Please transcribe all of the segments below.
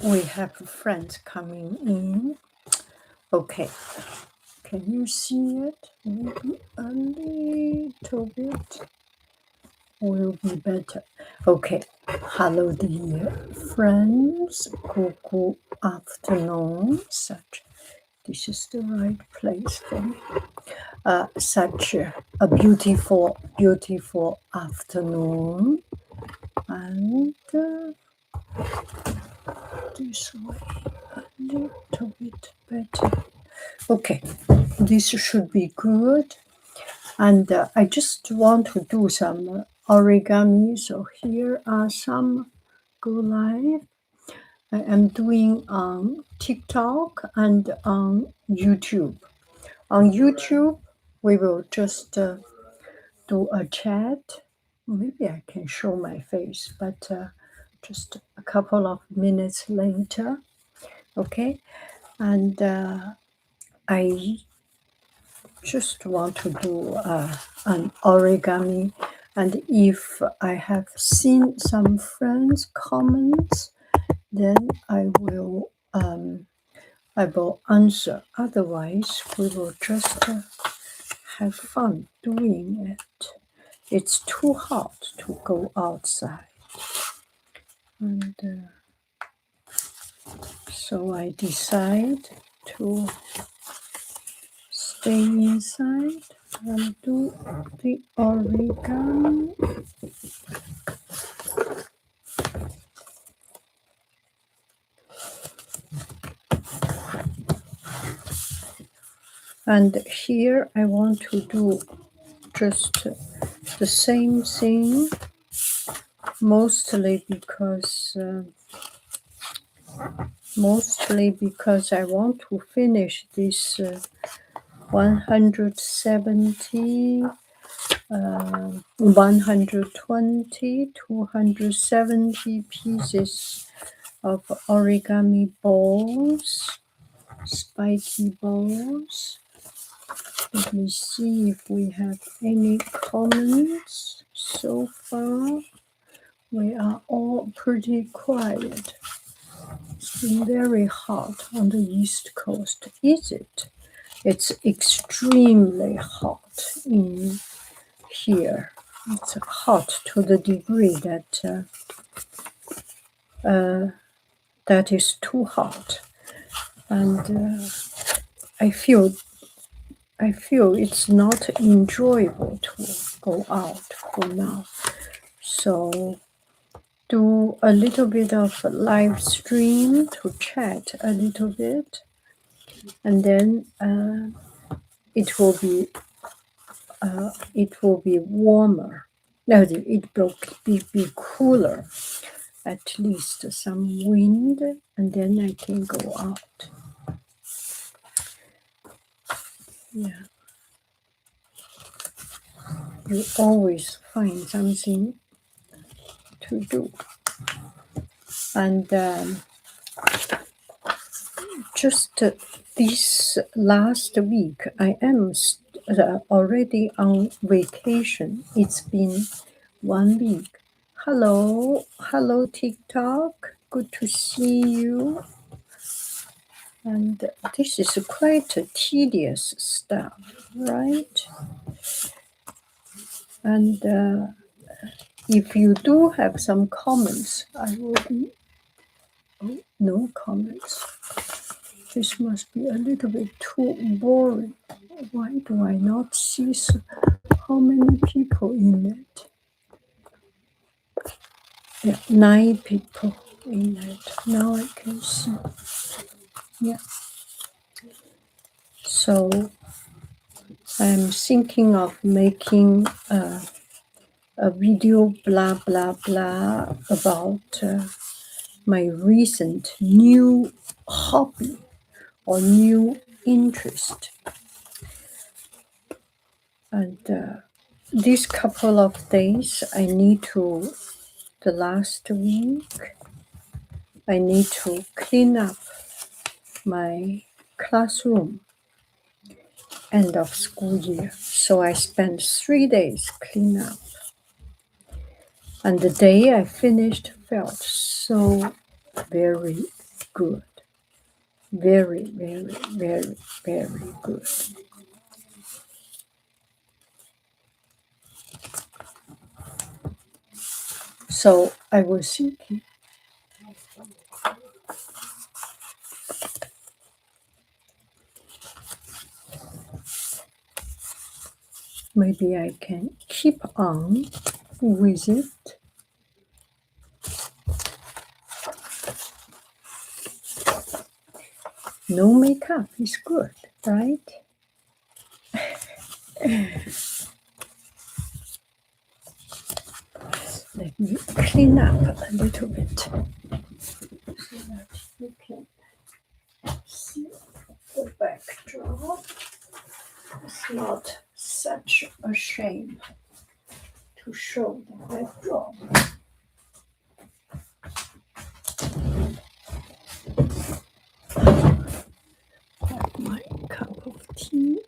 We have friends coming in. Okay, can you see it? Maybe a little bit will be better. Okay, hello, dear friends. Good afternoon. This is the right place for me. Such a beautiful afternoon, and this way a little bit better. Okay, this should be good. And I just want to do some origami. So here are some go live. I am doing on TikTok and on YouTube. On YouTube, we will just do a chat. Maybe I can show my face, but just a couple of minutes later. Okay, and I just want to do an origami, and if I have seen some friends' comments, then I will answer. Otherwise, we will just have fun doing it. It's too hot to go outside, and so I decide to stay inside and do the origami. And here I want to do just the same thing, mostly because I want to finish this 170, 120, 270 pieces of origami balls, spiky balls. Let me see if we have any comments so far. We are all pretty quiet. It's been very hot on the East Coast. Is it? It's extremely hot in here. It's hot to the degree that that is too hot, and I feel it's not enjoyable to go out for now. So do a little bit of live stream to chat a little bit, and then it will be warmer. No, it will be cooler. At least some wind, and then I can go out. Yeah. You always find something to do. And just this last week, I am already on vacation. It's been 1 week. Hello, TikTok. Good to see you. And this is quite a tedious stuff, right? And if you do have some comments, I will be. Oh, no comments. This must be a little bit too boring. Why do I not see how many people in it? Yeah, 9 people in it. Now I can see. Yeah. So I'm thinking of making a video, blah, blah, blah, about my recent new hobby or new interest. And these couple of days, the last week, I need to clean up my classroom, end of school year. So I spent 3 days clean up. And the day I finished felt so very good. Very, very, very, very good. So I was thinking, maybe I can keep on with it. No makeup is good, right? Let me clean up a little bit so that you can see the backdrop. It's not such a shame to show the backdrop. Have my cup of tea.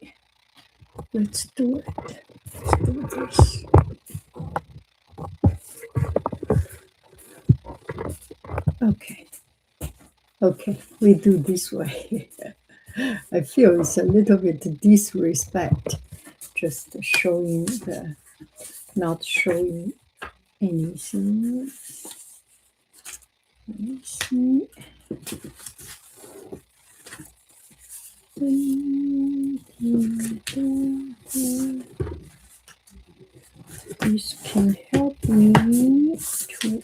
Let's do it. Let's do this. Okay. Okay, we do this way. I feel it's a little bit disrespect, just showing the, not showing anything. Let me see. This can help me to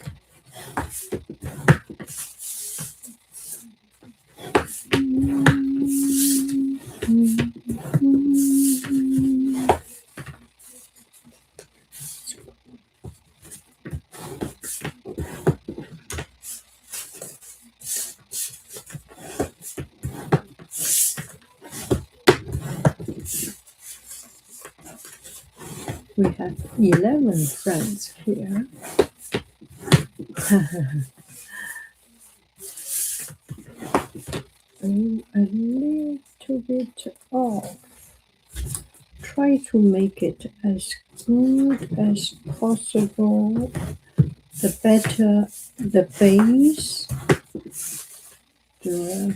we have 11 friends here. A little bit off. Try to make it as good as possible. The better the base, the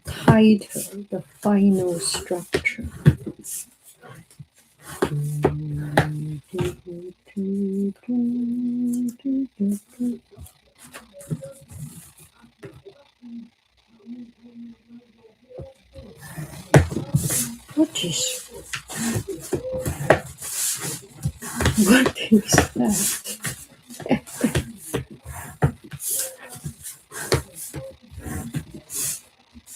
tighter the final structure. What is that?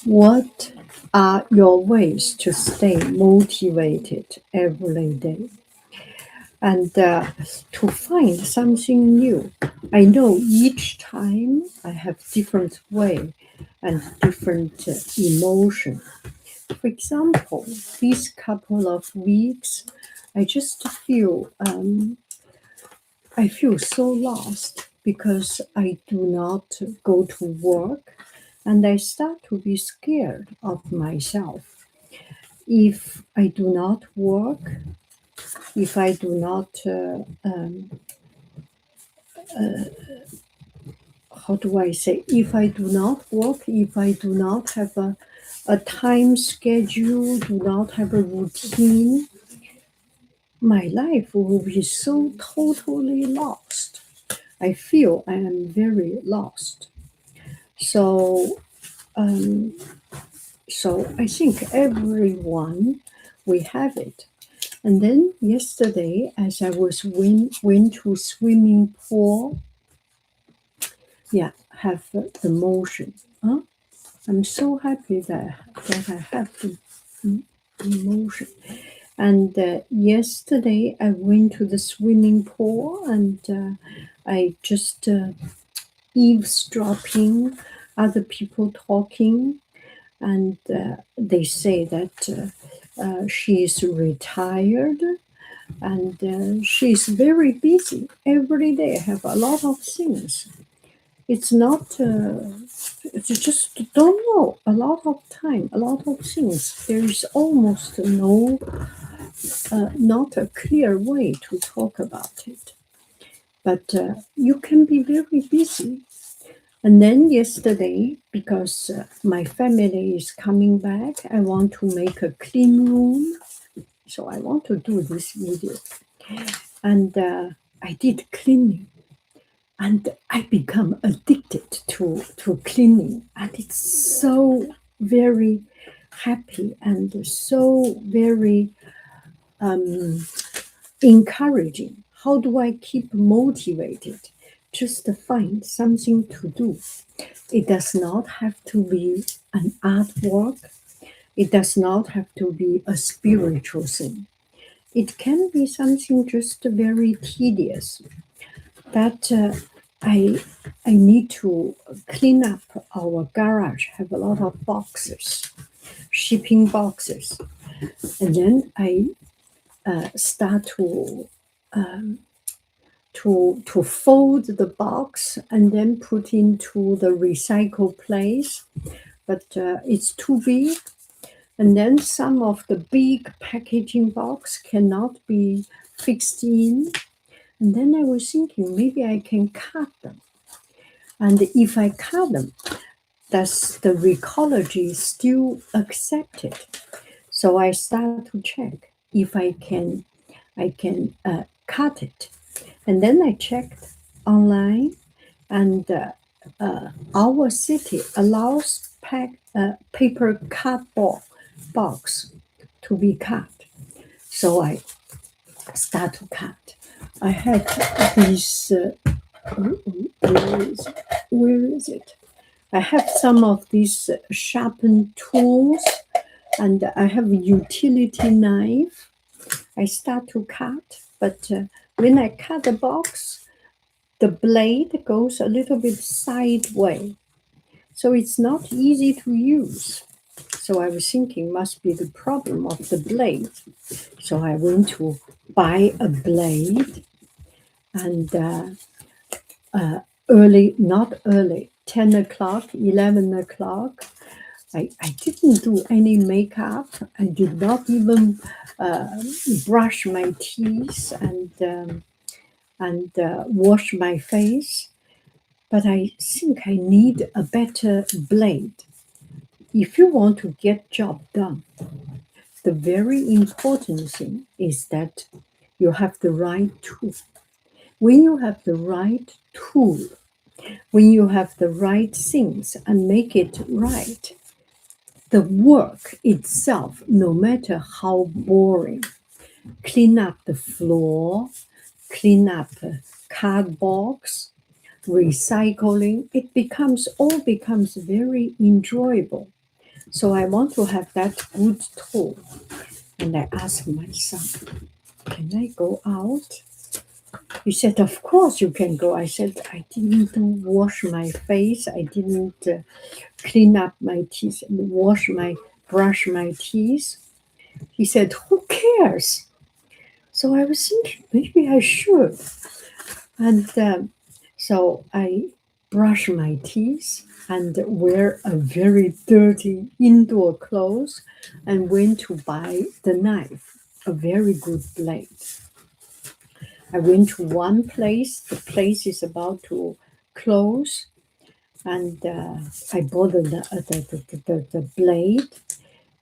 What are your ways to stay motivated every day and to find something new? I know each time I have different way and different emotion. For example, these couple of weeks, I just feel I feel so lost because I do not go to work, and I start to be scared of myself. If I do not work, if I do not, how do I say, if I do not work, if I do not have a time schedule, do not have a routine, my life will be so totally lost. I feel I am very lost. So, so I think everyone, we have it. And then yesterday, as I was went to swimming pool, yeah, have the motion. Huh? I'm so happy that I have the emotion. And yesterday I went to the swimming pool and I just eavesdropping other people talking, and they say that she is retired and she's very busy every day. Have a lot of things. It's not. It's just don't know. A lot of time, a lot of things. There is almost no, not a clear way to talk about it. But you can be very busy, And then yesterday, because my family is coming back, I want to make a clean room. So I want to do this video. And I did cleaning. And I become addicted to cleaning. And it's so very happy and so very encouraging. How do I keep motivated? Just to find something to do. It does not have to be an artwork. It does not have to be a spiritual thing. It can be something just very tedious that I I need to clean up our garage. Have a lot of boxes, shipping boxes, and then I start to fold the box and then put into the recycle place. But it's too big, and then some of the big packaging box cannot be fixed in. And then I was thinking maybe I can cut them. And if I cut them, does the recology still accept it? So I start to check if I can cut it. And then I checked online, and our city allows paper cardboard box to be cut. So I start to cut. I had these. Where is it? Where is it? I have some of these sharpened tools, and I have a utility knife. I start to cut, but when I cut the box, the blade goes a little bit sideways, so it's not easy to use. So I was thinking must be the problem of the blade. So I went to buy a blade, and not early, 10 o'clock, 11 o'clock. I didn't do any makeup. I did not even brush my teeth and wash my face. But I think I need a better blade. If you want to get job done, the very important thing is that you have the right tool. When you have the right tool, when you have the right things and make it right, the work itself, no matter how boring, clean up the floor, clean up card box, recycling, all becomes very enjoyable. So I want to have that good tool. And I asked my son, can I go out? He said, of course you can go. I said, I didn't wash my face. I didn't clean up my teeth and brush my teeth. He said, who cares? So I was thinking, maybe I should. And so I brush my teeth and wear a very dirty indoor clothes and went to buy the knife, a very good blade. I went to one place, the place is about to close, and I bought the blade.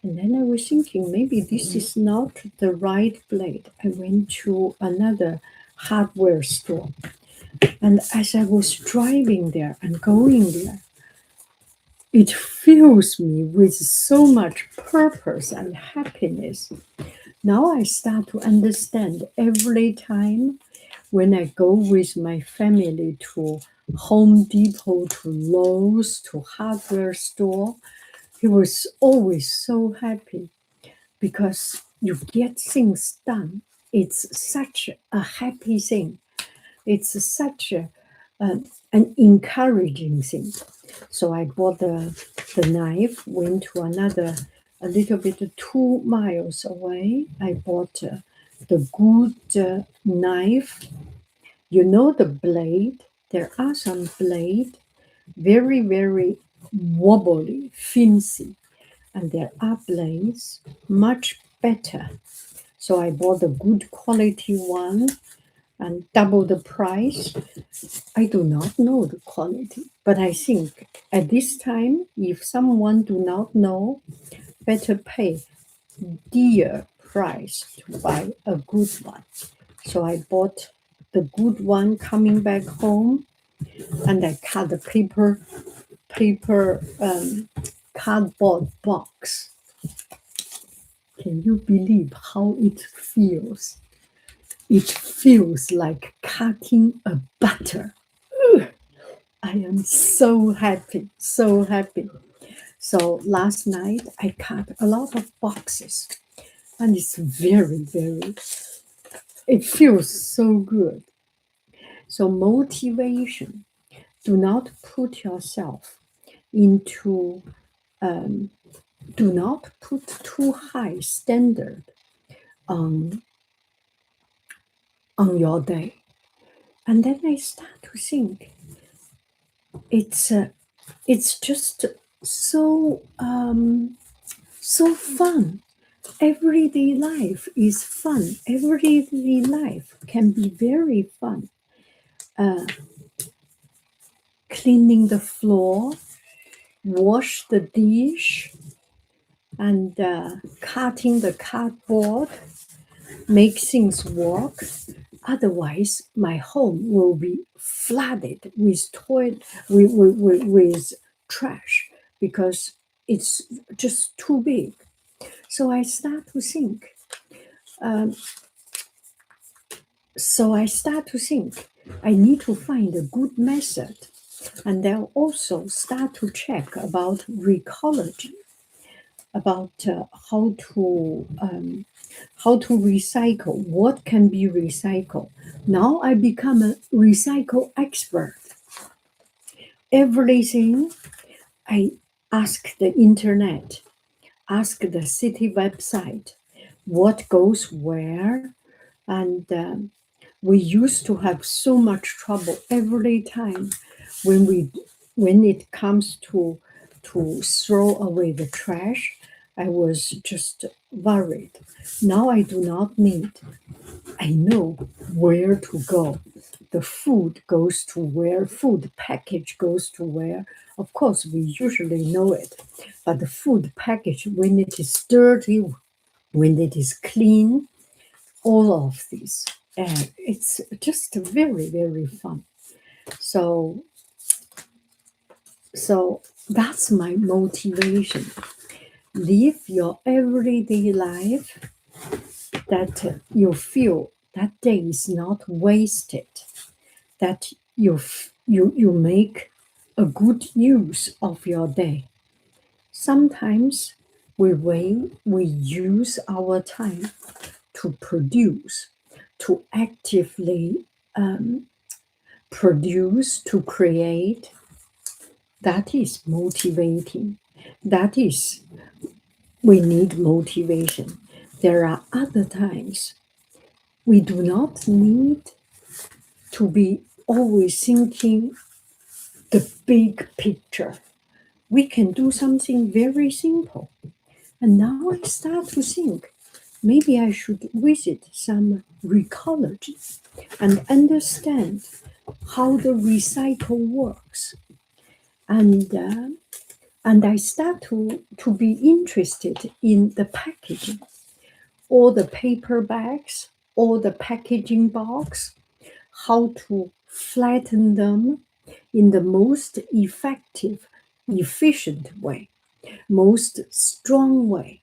And then I was thinking, maybe this is not the right blade. I went to another hardware store. And as I was driving there and going there, it fills me with so much purpose and happiness. Now I start to understand every time when I go with my family to Home Depot, to Lowe's, to hardware store, he was always so happy because you get things done. It's such a happy thing. It's such an encouraging thing. So I bought the knife, went to a little bit 2 miles away. I bought the good knife. You know the blade. There are some blade, very, very wobbly, fancy. And there are blades much better. So I bought a good quality one and double the price. I do not know the quality. But I think at this time, if someone do not know, better pay dear price to buy a good one. So I bought the good one coming back home, and I cut the paper cardboard box. Can you believe how it feels? It feels like cutting a butter. Ugh, I am so happy, so happy. So last night I cut a lot of boxes, and it's it feels so good. So motivation, do not put yourself into, do not put too high standard on your day. And then I start to think, it's just so fun. Everyday life is fun. Everyday life can be very fun. Cleaning the floor, wash the dish, and cutting the cardboard, make things work. Otherwise, my home will be flooded with with trash because it's just too big. So I start to think. I need to find a good method, and then also start to check about recology, about how to recycle, what can be recycled. Now I become a recycle expert. Everything I ask the internet, ask the city website, what goes where, and we used to have so much trouble every time when it comes to throw away the trash. I was just worried. Now I do not need. I know where to go. The food goes to where, food package goes to where. Of course, we usually know it, but the food package, when it is dirty, when it is clean, all of these, and it's just very fun. So that's my motivation. Live your everyday life that you feel that day is not wasted, that you make a good use of your day. Sometimes we use our time to produce, to actively produce, to create. That is motivating. That is, we need motivation. There are other times we do not need to be always thinking the big picture. We can do something very simple. And now I start to think maybe I should visit some recology and understand how the recycle works. And I start to be interested in the packaging, all the paper bags, all the packaging box, how to flatten them in the most effective, efficient way, most strong way,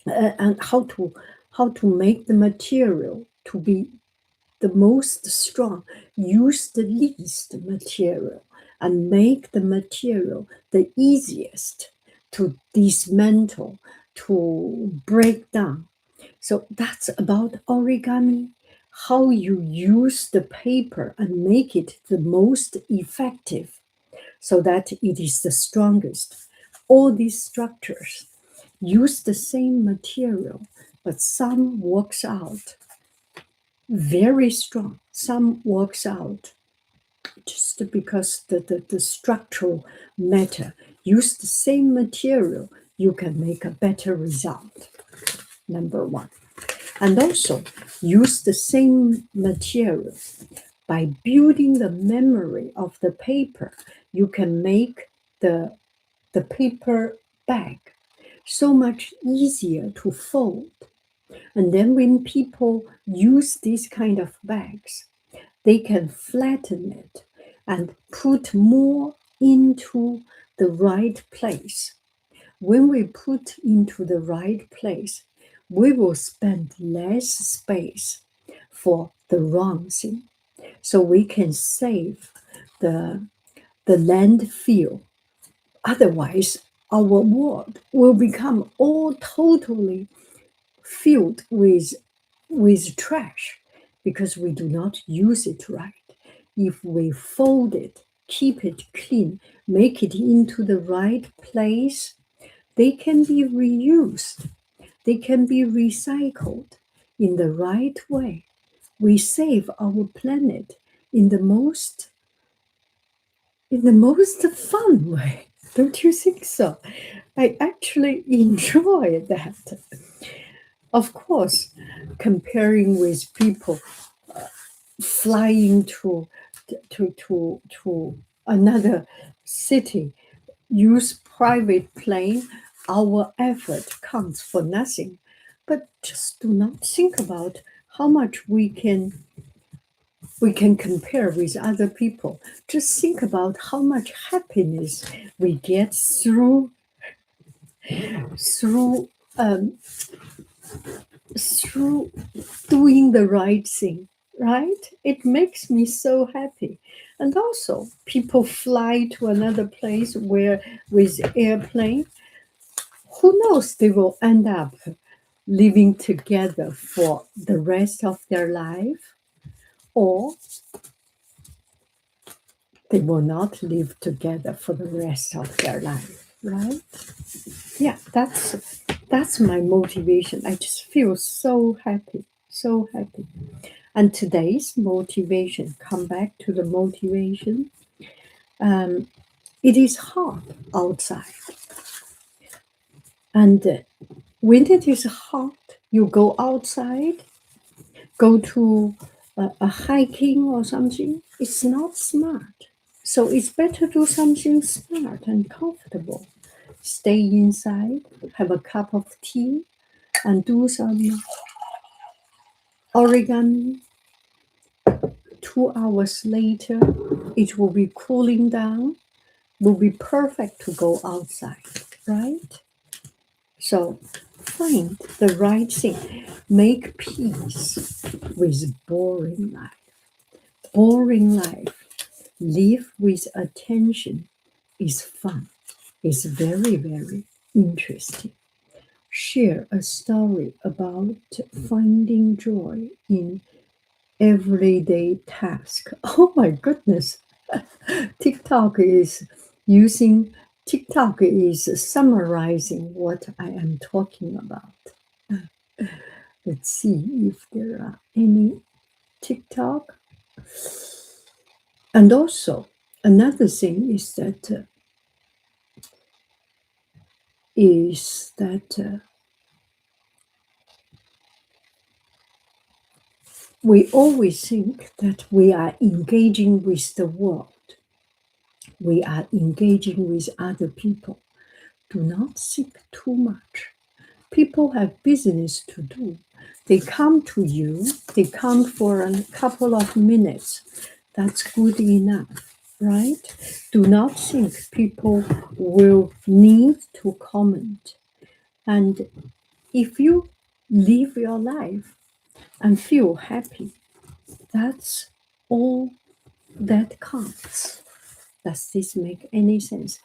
and how to make the material to be the most strong, use the least material, and make the material the easiest to dismantle, to break down. So that's about origami, how you use the paper and make it the most effective so that it is the strongest. All these structures use the same material, but some works out very strong. Some works out just because the structural matter. Use the same material, you can make a better result. Number one. And also use the same material, by building the memory of the paper, you can make the paper bag so much easier to fold. And then when people use these kind of bags, they can flatten it and put more into the right place. When we put into the right place, we will spend less space for the wrong thing. So we can save the, the landfill. Otherwise, our world will become all totally filled with trash because we do not use it right. If we fold it, keep it clean, make it into the right place, they can be reused, they can be recycled in the right way. We save our planet in the most fun way. Don't you think so? I actually enjoy that. Of course, comparing with people flying to another city, use private plane, our effort counts for nothing. But just do not think about how much we can compare with other people. Just think about how much happiness we get through um, through doing the right thing, right? It makes me so happy. And also, people fly to another place where with airplane, who knows, they will end up living together for the rest of their life, or they will not live together for the rest of their life, right? Yeah, that's my motivation. I just feel so happy, so happy. And today's motivation, come back to the motivation. Um, it is hot outside. And when it is hot, you go outside, go to a hiking or something. It's not smart. So it's better do something smart and comfortable. Stay inside, have a cup of tea, and do some origami. 2 hours later, it will be cooling down, will be perfect to go outside, right? So find the right thing. Make peace with boring life. Boring life, live with attention is fun. It's very, very interesting. Share a story about finding joy in everyday task. Oh my goodness. TikTok is using TikTok is summarizing what I am talking about. Let's see if there are any TikTok. And also another thing is that we always think that we are engaging with the world. We are engaging with other people. Do not think too much. People have business to do. They come to you, they come for a couple of minutes. That's good enough, right? Do not think people will need to comment. And if you live your life and feel happy, that's all that counts. Does this make any sense?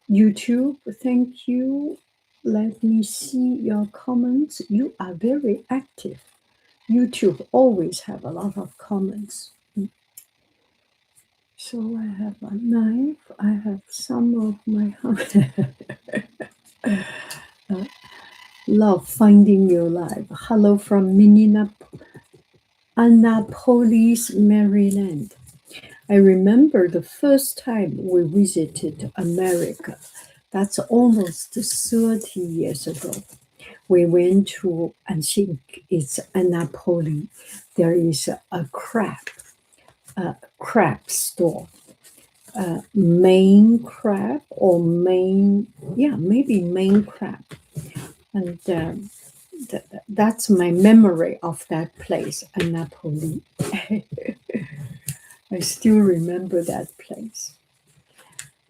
YouTube, thank you. Let me see your comments. You are very active. YouTube always have a lot of comments. So I have a knife. I have some of my love finding you live. Hello from Annapolis, Maryland. I remember the first time we visited America. That's almost 30 years ago. We went to, I think it's Napoli. There is a crab store, main crab or main, yeah, maybe main crab. And that's my memory of that place, Napoli. I still remember that place.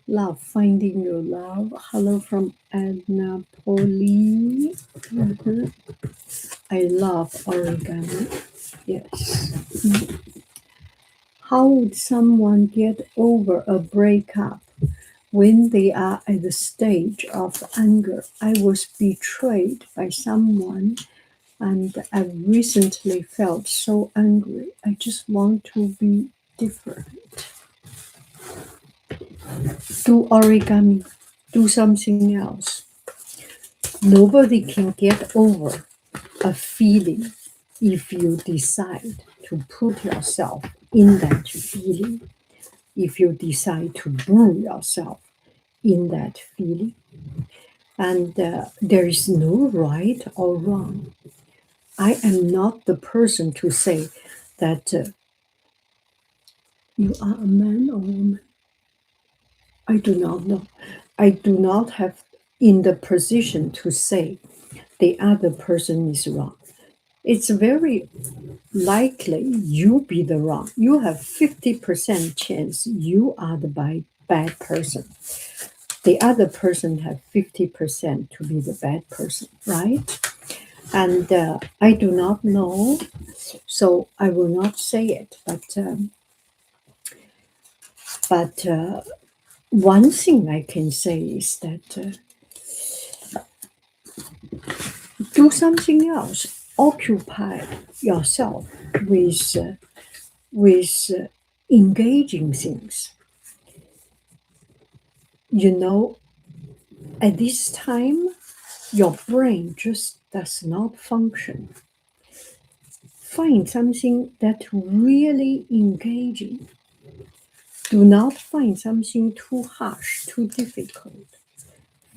Love, finding your love. Hello from Napoli. Mhm. I love origami. Yes. How would someone get over a breakup when they are at the stage of anger? I was betrayed by someone and I recently felt so angry. I just want to be different. Do origami, do something else. Nobody can get over a feeling if you decide to put yourself in that feeling, if you decide to brew yourself in that feeling. And there is no right or wrong. I am not the person to say that you are a man or woman. I do not know. I do not have in the position to say the other person is wrong. It's very likely you be the wrong. You have 50% chance you are the bad person. The other person have 50% to be the bad person, right? And I do not know, so I will not say it. But one thing I can say is that do something else. Occupy yourself with engaging things. You know, at this time, your brain just does not function. Find something that really engaging. Do not find something too harsh, too difficult.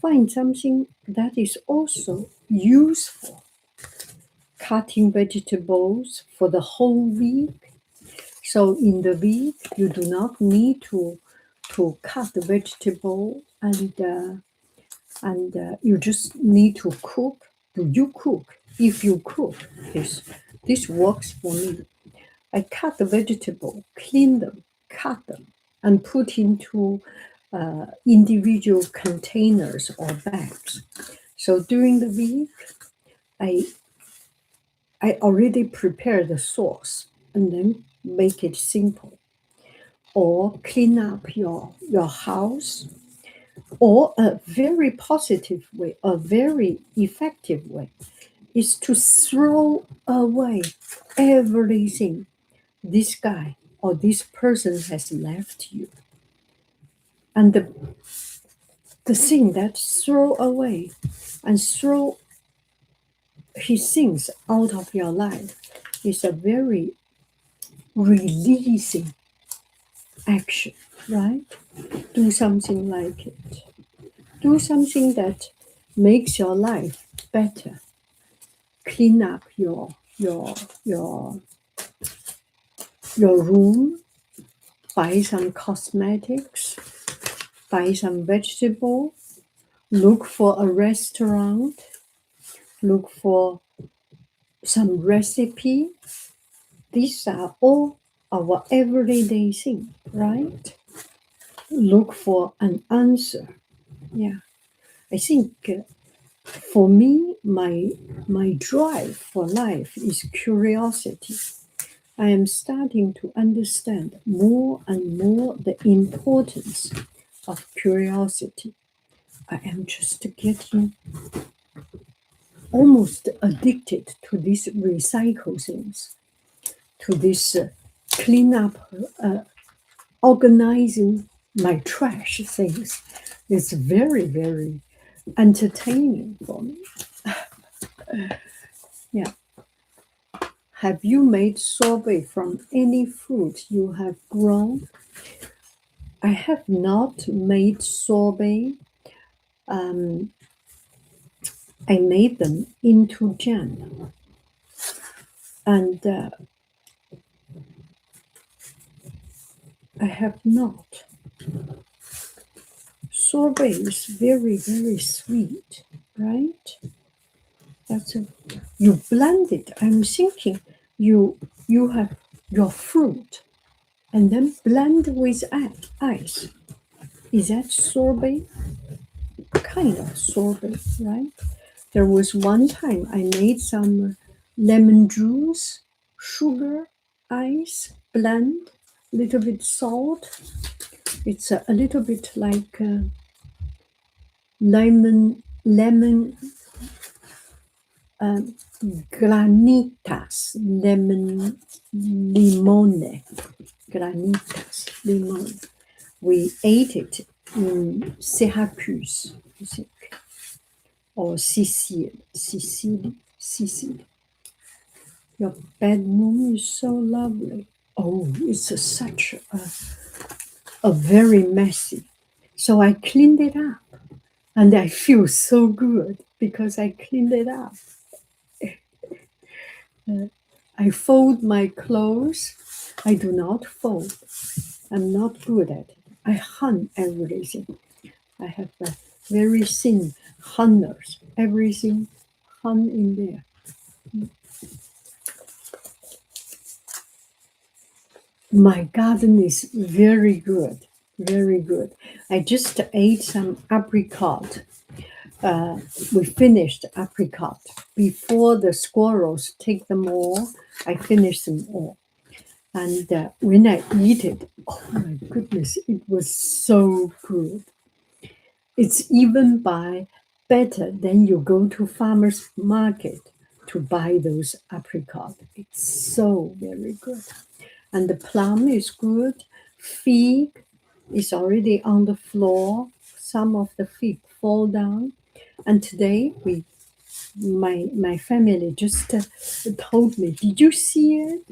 Find something that is also useful. Cutting vegetables for the whole week. So in the week, you do not need to cut the vegetable and you just need to cook. Do you cook? If you cook, this works for me. I cut the vegetable, clean them, cut them, and put into individual containers or bags. So during the week, I already prepare the sauce and then make it simple. Or clean up your house. Or a very positive way, a very effective way, is to throw away everything this guy or this person has left you. And the thing that throw away and throw his things out of your life is a very releasing action, right? Do something like it. Do something that makes your life better. Clean up your room, buy some cosmetics, buy some vegetable, look for a restaurant, look for some recipe. These are all our everyday things, right? Look for an answer. Yeah, I think for me, my drive for life is curiosity. I am starting to understand more and more the importance of curiosity. I am just getting almost addicted to these recycle things, to this clean up, organizing my trash things. It's very, very entertaining for me. Yeah. Have you made sorbet from any fruit you have grown? I have not made sorbet. I made them into jam. And I have not. Sorbet is very, very sweet, right? That's a, you blend it. I'm thinking you have your fruit and then blend with ice. Is that sorbet? Kind of sorbet, right? There was one time I made some lemon juice, sugar, ice, blend, little bit salt. It's a little bit like lemon granitas, lemon limone, granitas, limone. We ate it in Syracuse, I think, or Sicily. Your bedroom is so lovely. Oh, it's such a very messy. So I cleaned it up, and I feel so good because I cleaned it up. I fold my clothes. I do not fold. I'm not good at it. I hung everything. I have a very thin hangers. Everything hung in there. My garden is very good, very good. I just ate some apricot. We finished apricot before the squirrels take them all. I finished them all, and when I eat it, oh my goodness, it was so good. It's even better than you go to farmers market to buy those apricot. It's so very good. And the plum is good. Fig is already on the floor. Some of the fig fall down. And today my family just told me, did you see it?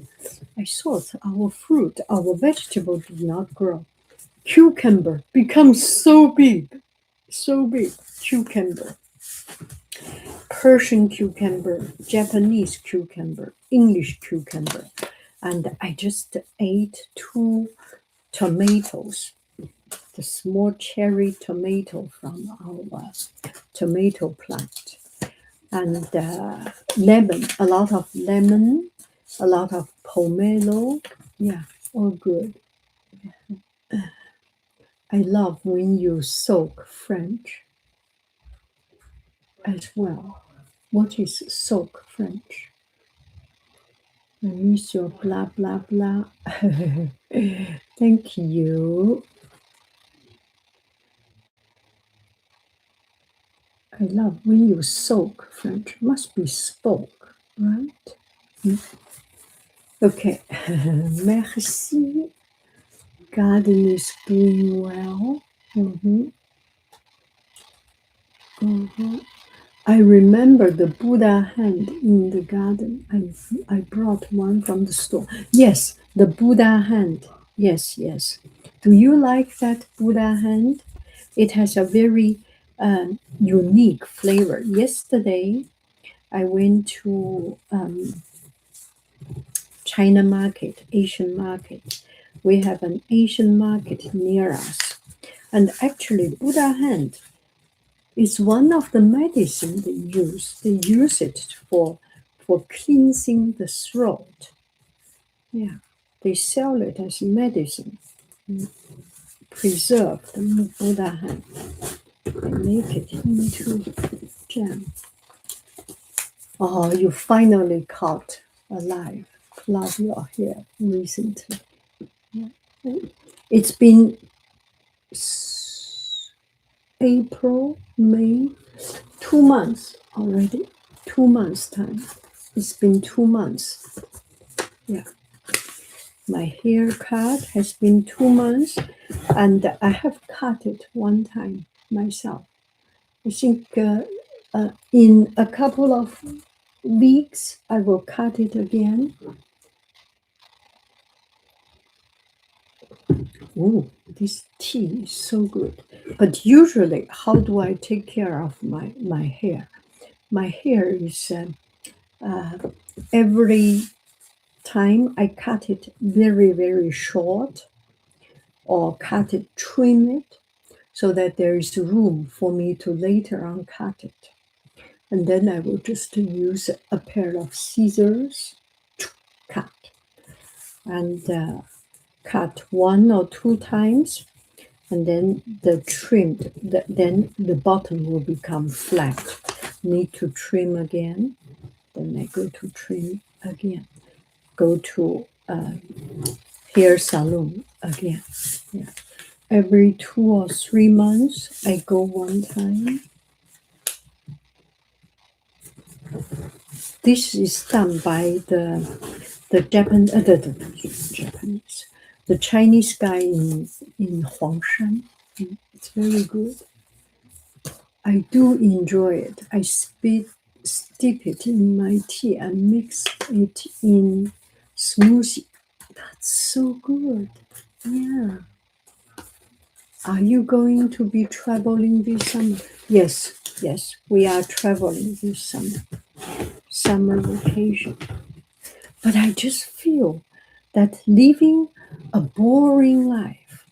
I thought our fruit, our vegetable did not grow. Cucumber becomes so big, cucumber. Persian cucumber, Japanese cucumber, English cucumber. And I just ate 2 tomatoes, the small cherry tomato from our tomato plant. And lemon, a lot of lemon, a lot of pomelo. Yeah, all good. I love when you soak French as well. What is soak French? Wisio, blah, blah, blah. Thank you. I love when you soak French. Must be spoke, right? Okay. Merci. Garden is doing well. I remember the Buddha hand in the garden. I brought one from the store. Yes, the Buddha hand. Yes, yes. Do you like that Buddha hand? It has a very unique flavor. Yesterday, I went to China market, Asian market. We have an Asian market near us. And actually, Buddha hand is one of the medicine they use. They use it for cleansing the throat. Yeah, they sell it as medicine. Preserved Buddha hand. They make it into jam. Oh, you finally caught alive. Love your hair recently. Yeah. It's been April, May, 2 months already. 2 months time. It's been 2 months. Yeah. My haircut has been 2 months, and I have cut it one time myself. I think in a couple of weeks I will cut it again. Oh, this tea is so good. But usually, how do I take care of my hair? my hair is every time I cut it very, very short or cut it, trim it, so that there is room for me to later on cut it. And then I will just use a pair of scissors to cut. And cut 1 or 2 times, and then then the bottom will become flat. Need to trim again. Then I go to trim again. Go to hair salon again. Yeah. Every 2 or 3 months, I go 1 time. This is done by the Japanese, the Chinese guy in Huangshan. It's very good. I do enjoy it. I steep it in my tea and mix it in smoothie. That's so good. Yeah. Are you going to be traveling this summer? Yes, we are traveling this summer vacation. But I just feel that living a boring life,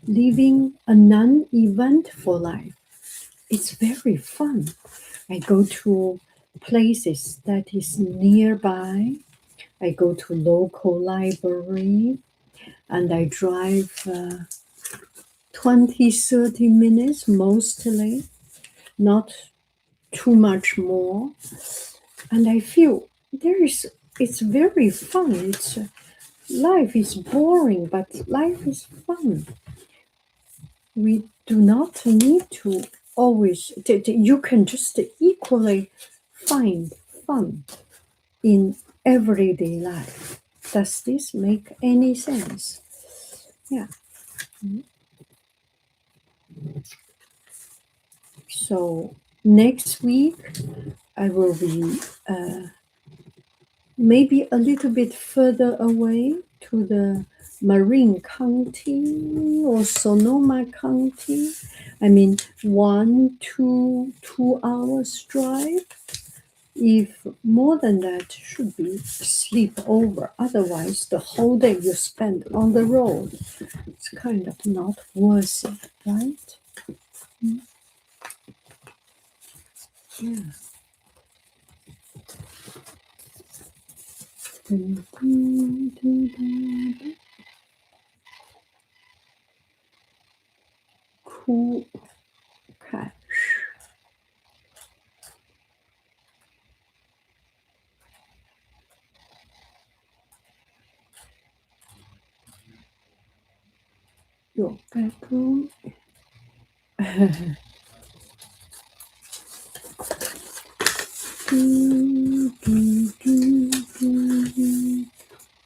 living a non-eventful life, it's very fun. I go to places that is nearby. I go to local library and I drive 20, 30 minutes mostly, not too much more. And I feel it's very fun. Life is boring, but life is fun. We do not need to always, you can just equally find fun in everyday life. Does this make any sense? Yeah. So next week, I will be maybe a little bit further away to the Marin County or Sonoma County. I mean, 1 to 2 hours drive. If more than that, should be sleep over. Otherwise, the whole day you spend on the road, it's kind of not worth it, right? Yeah. Cool cash. Your bedroom.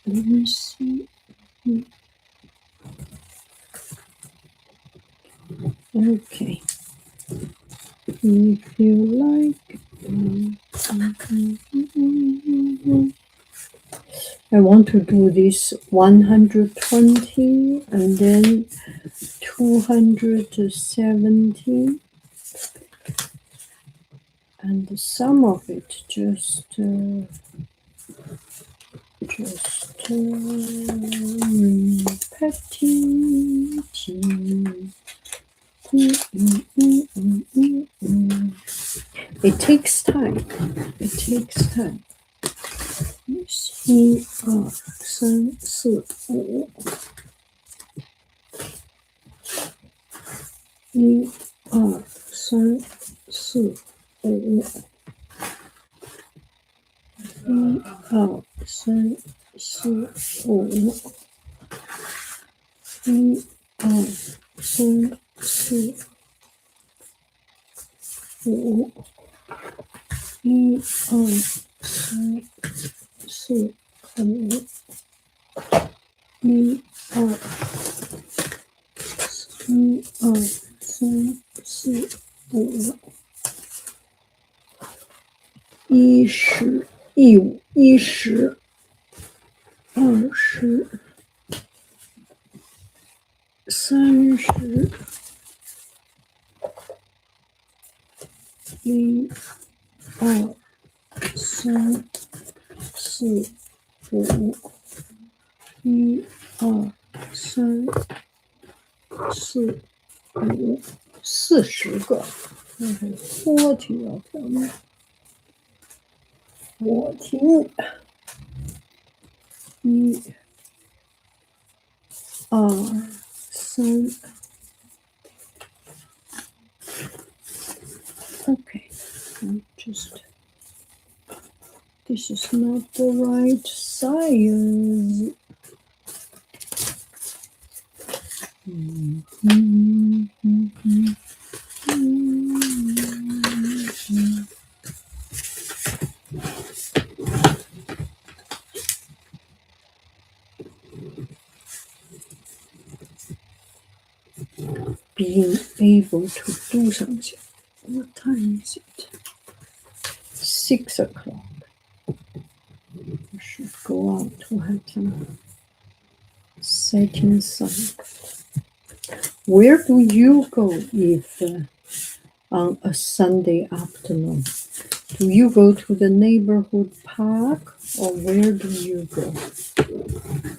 Let me see. Okay. If you like, I want to do this 120 and then 270, and some of it just repeating. It takes time. It takes time. 1、2、3、4、5。1、2、3、4、5。1、2、3、4、5。1、2、3、4、5。1、2、3、4、5。1、2、1、2、3、4、5。10、15、20、20、30、二三四五，一二三四五，40个。40 of them. 14，一二三。Okay, just this is not the right size. Mm-hmm. ，being able to do something. What time is it? 6 o'clock. I should go out to have some setting sun. Where do you go if on a Sunday afternoon? Do you go to the neighborhood park or where do you go?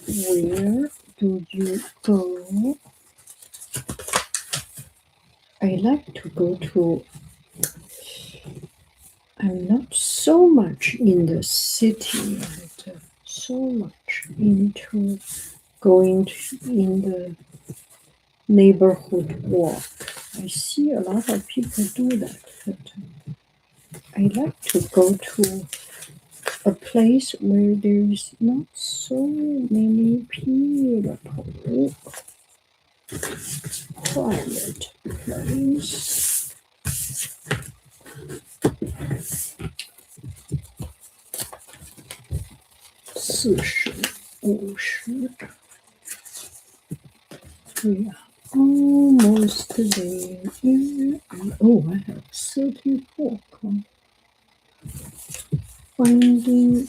Where do you go? I like to go to, I'm not so much in the city, so much into going in the neighborhood walk. I see a lot of people do that, but I like to go to a place where there is not so many people. Quiet place. 40, 50. We are almost there. Oh, I have 34. Finding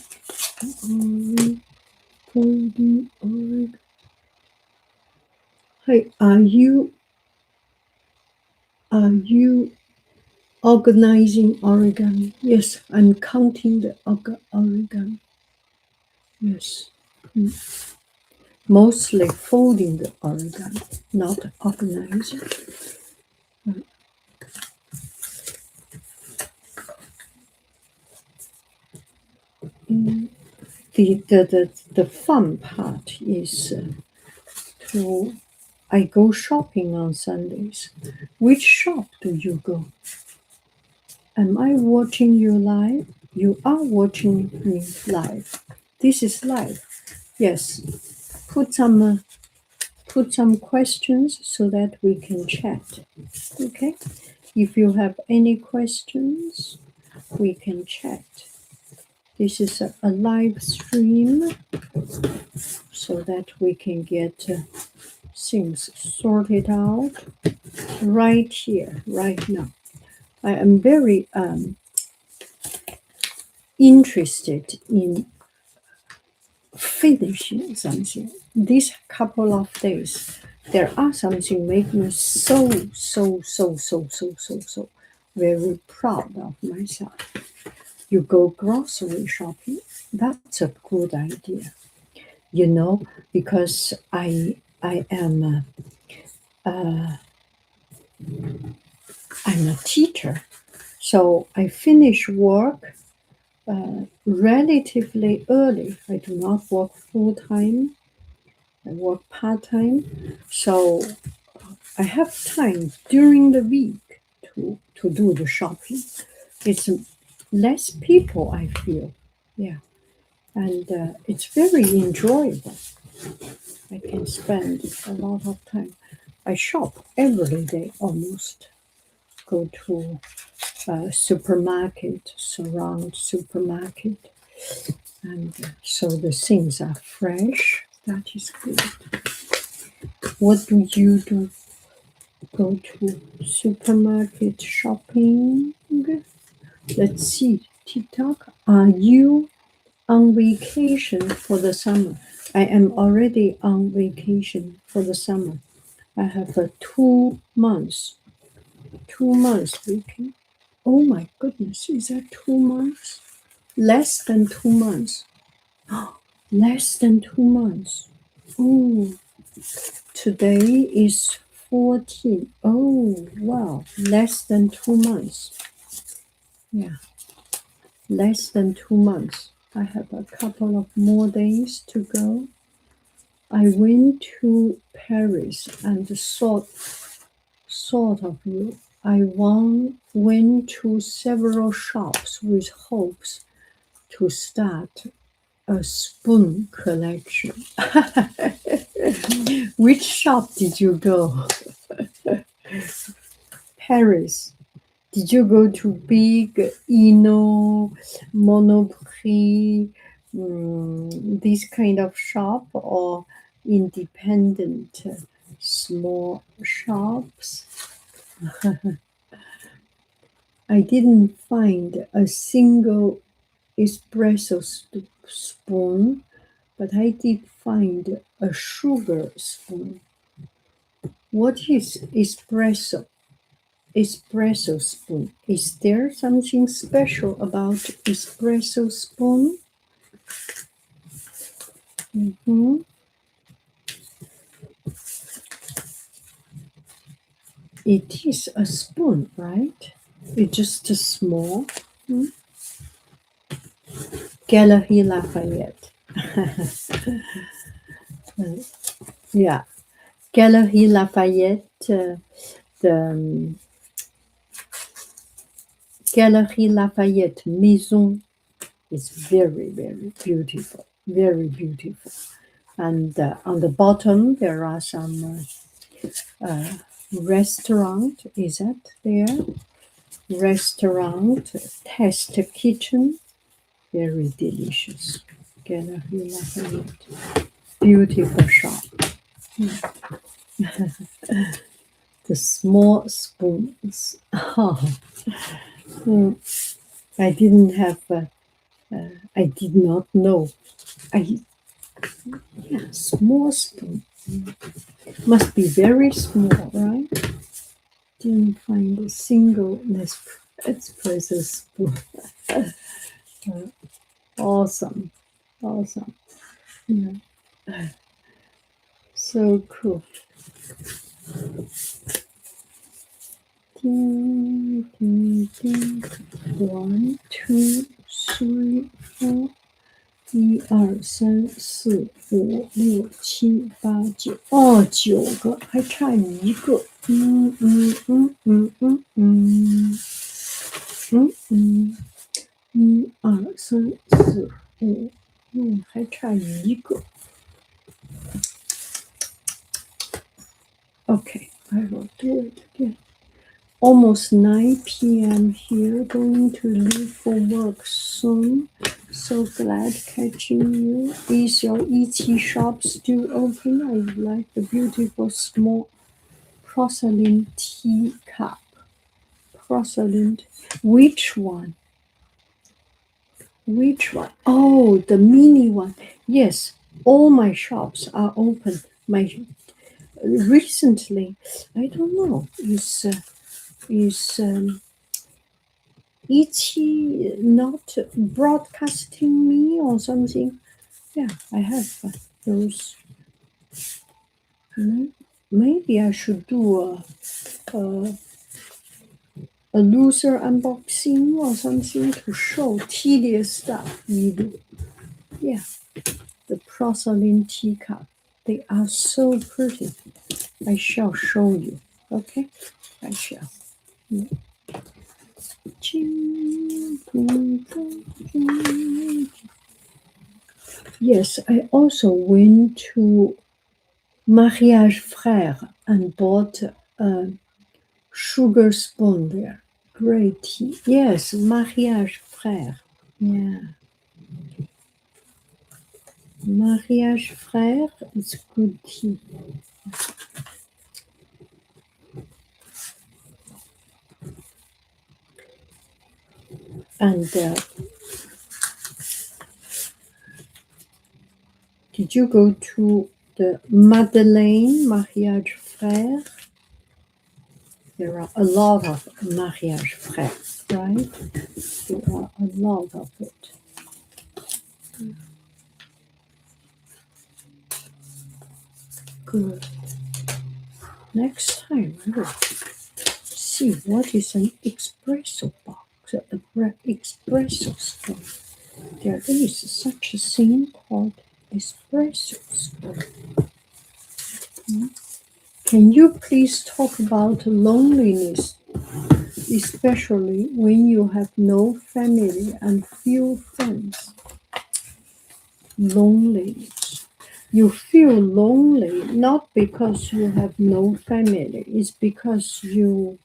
origami. Hey, are you organizing origami? Yes, I'm counting the origami. Yes. Mostly folding the origami, not organizing. The fun part is I go shopping on Sundays. Which shop do you go? Am I watching you live? You are watching me live. This is live. Yes. Put some questions so that we can chat. Okay? If you have any questions, we can chat. This is a live stream so that we can get things sorted out right here, right now. I am very interested in finishing something. These couple of days, there are something make me so very proud of myself. You go grocery shopping, that's a good idea. You know, because I'm a teacher, so I finish work relatively early. I do not work full-time. I work part-time. So I have time during the week to do the shopping. It's less people, I feel. Yeah. And it's very enjoyable. I can spend a lot of time. I shop every day almost. Go to supermarket, surround supermarket. And so the things are fresh. That is good. What do you do? Go to supermarket shopping. Let's see. TikTok. Are you on vacation for the summer? I am already on vacation for the summer. I have a 2 months vacation. Oh my goodness, is that 2 months? Less than 2 months. Less than 2 months. Oh, today is 14. Oh, wow, less than 2 months. Yeah, less than 2 months. I have a couple of more days to go. I went to Paris and sort of I went to several shops with hopes to start a spoon collection. Which shop did you go? Paris. Did you go to big Ino, Monoprix, this kind of shop, or independent small shops? I didn't find a single espresso spoon, but I did find a sugar spoon. What is espresso? Espresso spoon. Is there something special about espresso spoon? Mm-hmm. It is a spoon, right? It's just a small. Galerie Lafayette. Yeah, Galerie Lafayette. The Galerie Lafayette Maison is very, very beautiful. Very beautiful. And on the bottom, there are some restaurant. Is that there? Restaurant, test kitchen. Very delicious. Galerie Lafayette. Beautiful shop. The small spoons. I didn't have, I did not know. Small spoon. Must be very small, right? Didn't find a single espresso spoon. Awesome. Awesome. Yeah. So cool. Ding, ding, ding. 1, 2, 3, 4. 1、2、3、4、5、6、7、8、9。哦，9个，还差一个。1、2、3、4、5，还差一个。Okay, I will do it again. Almost 9 p.m. here, going to leave for work soon. So glad catching you. Is your Ichi shop still open? I like the beautiful small porcelain teacup. Porcelain. Which one? Which one? Oh, the mini one. Yes, all my shops are open. Recently, I don't know, is Ichi not broadcasting me or something? Yeah, I have those. Maybe I should do a loser unboxing or something to show tedious stuff we do. Yeah, the porcelain teacup. They are so pretty. I shall show you. Okay, I shall. Yes, I also went to Mariage Frère and bought a sugar spoon there. Great tea. Yes, Mariage Frère. Yeah. Mariage Frère is good tea. And did you go to the Madeleine Mariage Frère? There are a lot of mariage frais, right? There are a lot of it. Good. Next time I will see what is an espresso box, an espresso store. There is such a thing called espresso store. Can you please talk about loneliness, especially when you have no family and few friends? Loneliness. You feel lonely not because you have no family, it's because you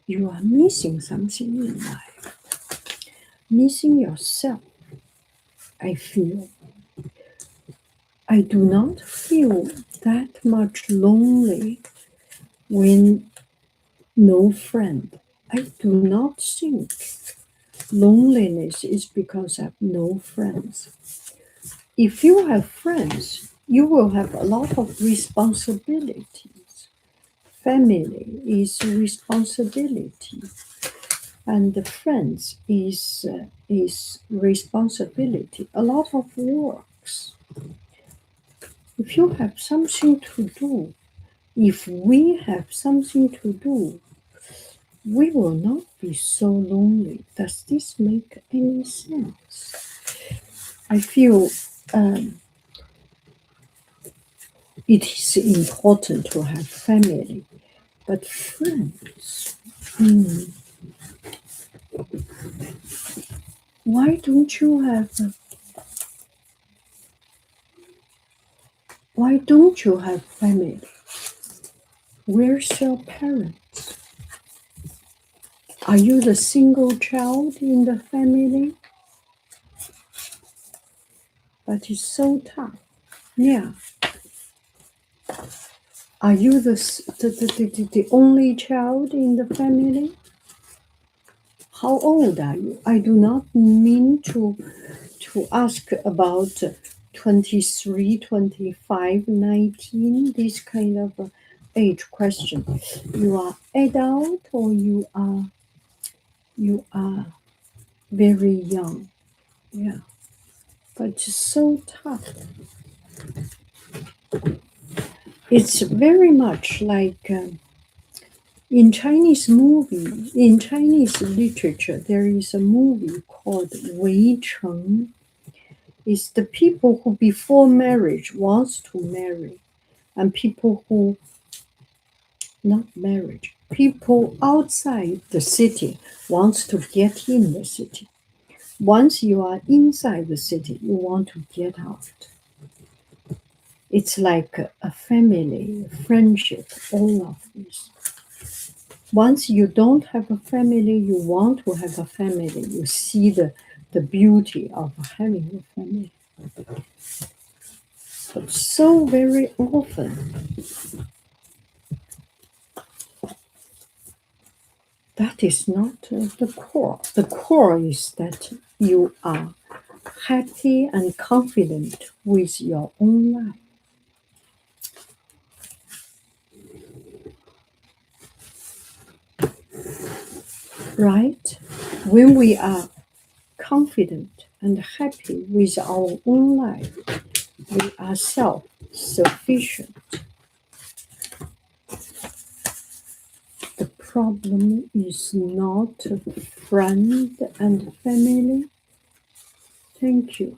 are missing something in life, missing yourself. I do not feel that much lonely when no friend. I do not think loneliness is because I have no friends. If you have friends, you will have a lot of responsibilities. Family is responsibility, and the friends is responsibility. A lot of works. If you have something to do, if we have something to do, we will not be so lonely. Does this make any sense? I feel it is important to have family, but friends, why don't you have family? Where's your parents? Are you the single child in the family? That is so tough. Yeah. Are you the only child in the family? How old are you? I do not mean to ask about 23, 25, 19, this kind of age question. You are adult or you are very young. Yeah. But it's so tough. It's very much like in Chinese literature, there is a movie called Wei Cheng. It's the people who before marriage wants to marry, and people who not marriage, people outside the city wants to get in the city. Once you are inside the city, you want to get out. It's like a family, friendship, all of this. Once you don't have a family, you want to have a family. You see the beauty of having a family. But so very often, that is not the core. The core is that you are happy and confident with your own life. Right? When we are confident and happy with our own life, we are self-sufficient. The problem is not friend and family. Thank you.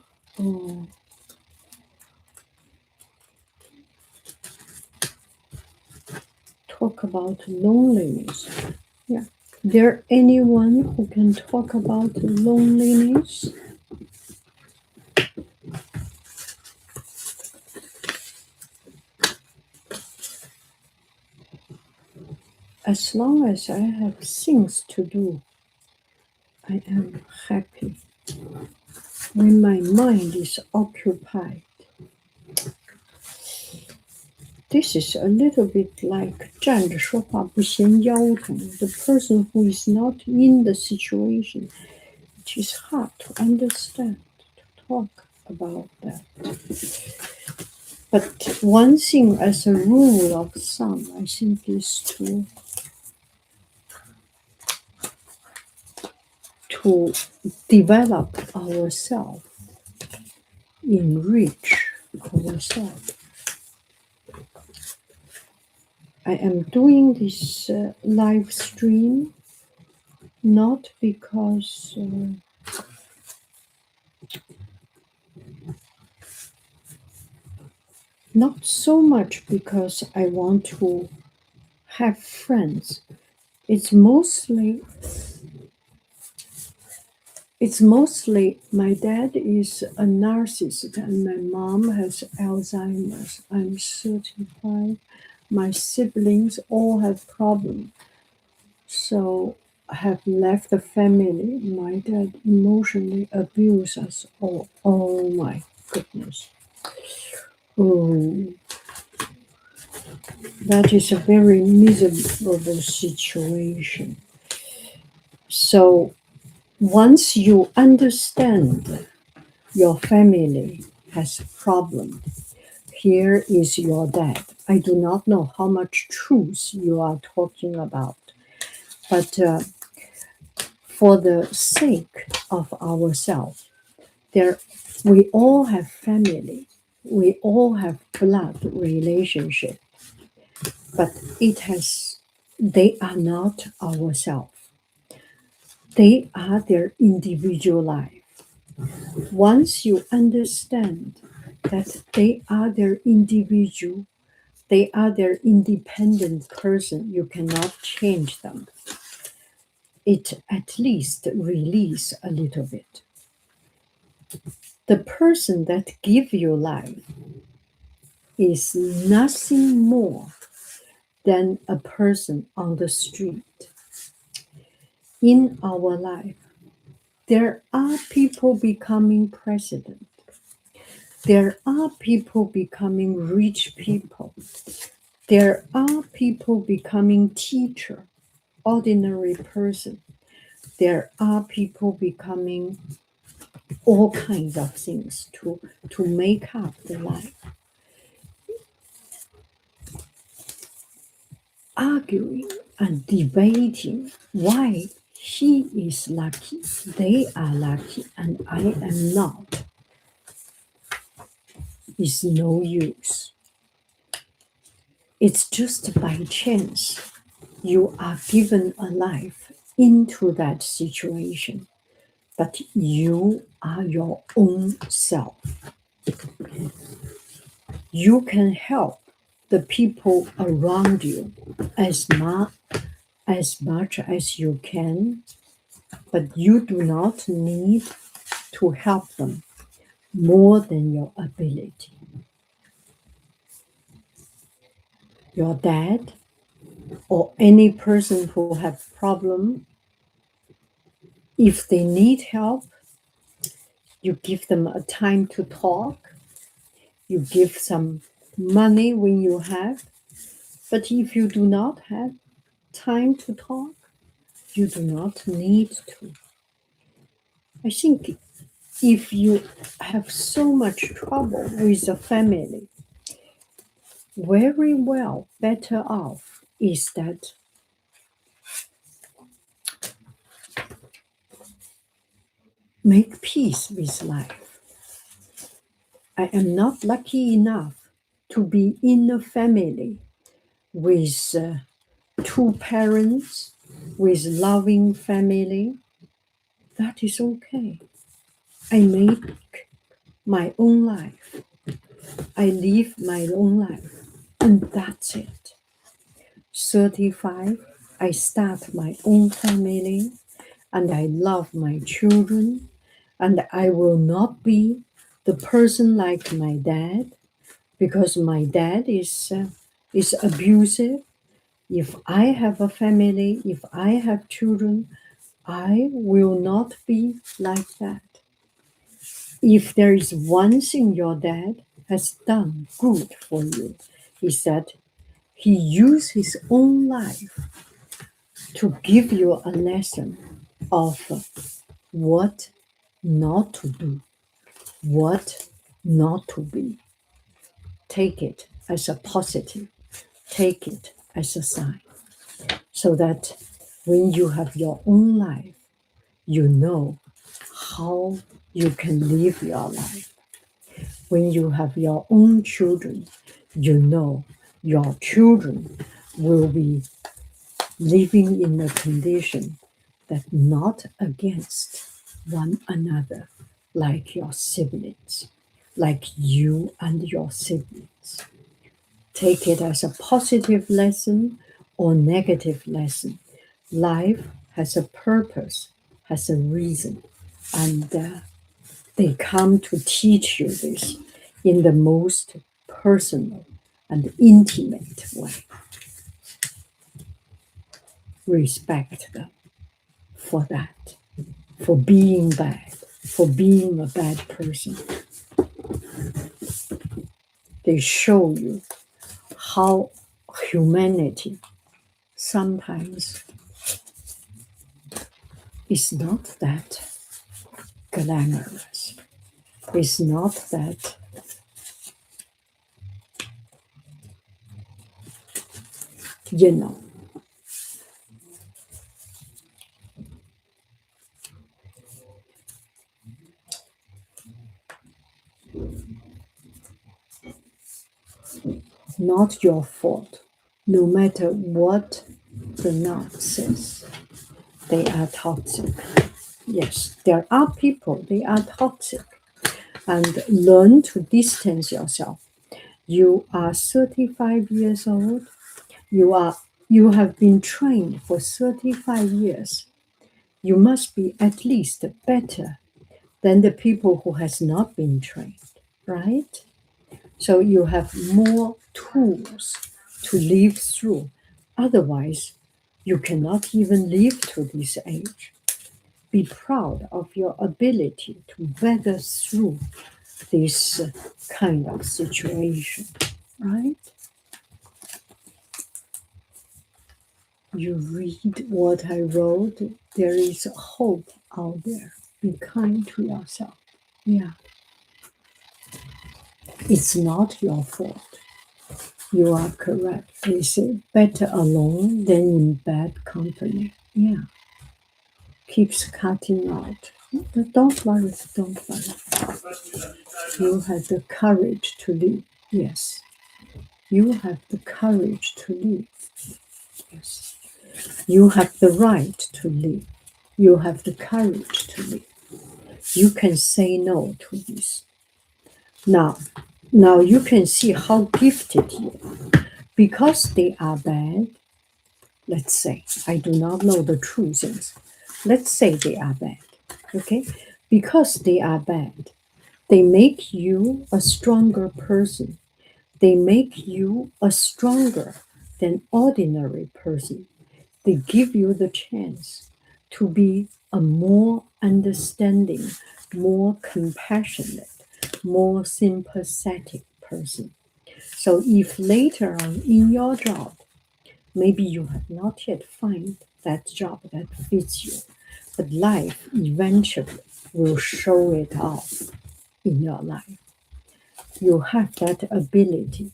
Talk about loneliness. Yeah. There anyone who can talk about loneliness? As long as I have things to do, I am happy. When my mind is occupied, this is a little bit like 站着说话不嫌腰疼. The person who is not in the situation, it is hard to understand, to talk about that. But one thing as a rule of thumb, I think, is to develop ourselves, enrich ourselves. I am doing this live stream not because, not so much because I want to have friends. It's mostly my dad is a narcissist and my mom has Alzheimer's. I'm 35. My siblings all have problems. So I have left the family. My dad emotionally abused us all. Oh my goodness. Oh, that is a very miserable situation. So once you understand your family has a problem, here is your dad. I do not know how much truth you are talking about, but for the sake of ourselves, there we all have family, we all have blood relationship, but they are not ourselves. They are their individual life. Once you understand that they are their individual, they are their independent person, you cannot change them. It at least release a little bit. The person that give you life is nothing more than a person on the street. In our life, there are people becoming president. There are people becoming rich people. There are people becoming teacher, ordinary person. There are people becoming all kinds of things to make up the life. Arguing and debating why he is lucky, they are lucky, and I am not, is no use. It's just by chance you are given a life into that situation, but you are your own self. You can help the people around you as much as you can, but you do not need to help them more than your ability. Your dad or any person who have problem, if they need help, you give them a time to talk, you give some money when you have, but if you do not have time to talk, you do not need to. I think if you have so much trouble with a family, very well better off is that make peace with life. I am not lucky enough to be in a family with two parents, with loving family. That is okay. I make my own life. I live my own life, and that's it. 35, I start my own family, and I love my children, and I will not be the person like my dad, because my dad is abusive. If I have a family, if I have children, I will not be like that. If there is one thing your dad has done good for you, is that he used his own life to give you a lesson of what not to do, what not to be. Take it as a positive. Take it as a sign. So that when you have your own life, you know how you can live your life. When you have your own children, you know your children will be living in a condition that not against one another, like your siblings, like you and your siblings. Take it as a positive lesson or negative lesson. Life has a purpose, has a reason, and they come to teach you this in the most personal and intimate way. Respect them for that, for being bad, for being a bad person. They show you how humanity sometimes is not that glamorous, is not that you know. Not your fault. No matter what the knot says, they are toxic. Yes, there are people, they are toxic. And learn to distance yourself. You are 35 years old. You have been trained for 35 years. You must be at least better than the people who has not been trained, right? So you have more tools to live through. Otherwise, you cannot even live to this age. Be proud of your ability to weather through this kind of situation, right? You read what I wrote. There is hope out there. Be kind to yourself. Yeah. It's not your fault. You are correct. They say better alone than in bad company. Yeah. Keeps cutting out. Don't worry, don't worry. You have the courage to live. Yes. You have the courage to live. Yes. You have the right to live. You have the courage to live. You can say no to this. Now you can see how gifted you are. Because they are bad, let's say, I do not know the true things. Let's say they are bad, okay? Because they are bad, they make you a stronger person. They make you a stronger than ordinary person. They give you the chance to be a more understanding, more compassionate, more sympathetic person. So if later on in your job, maybe you have not yet found that job that fits you, but life eventually will show it off in your life. You have that ability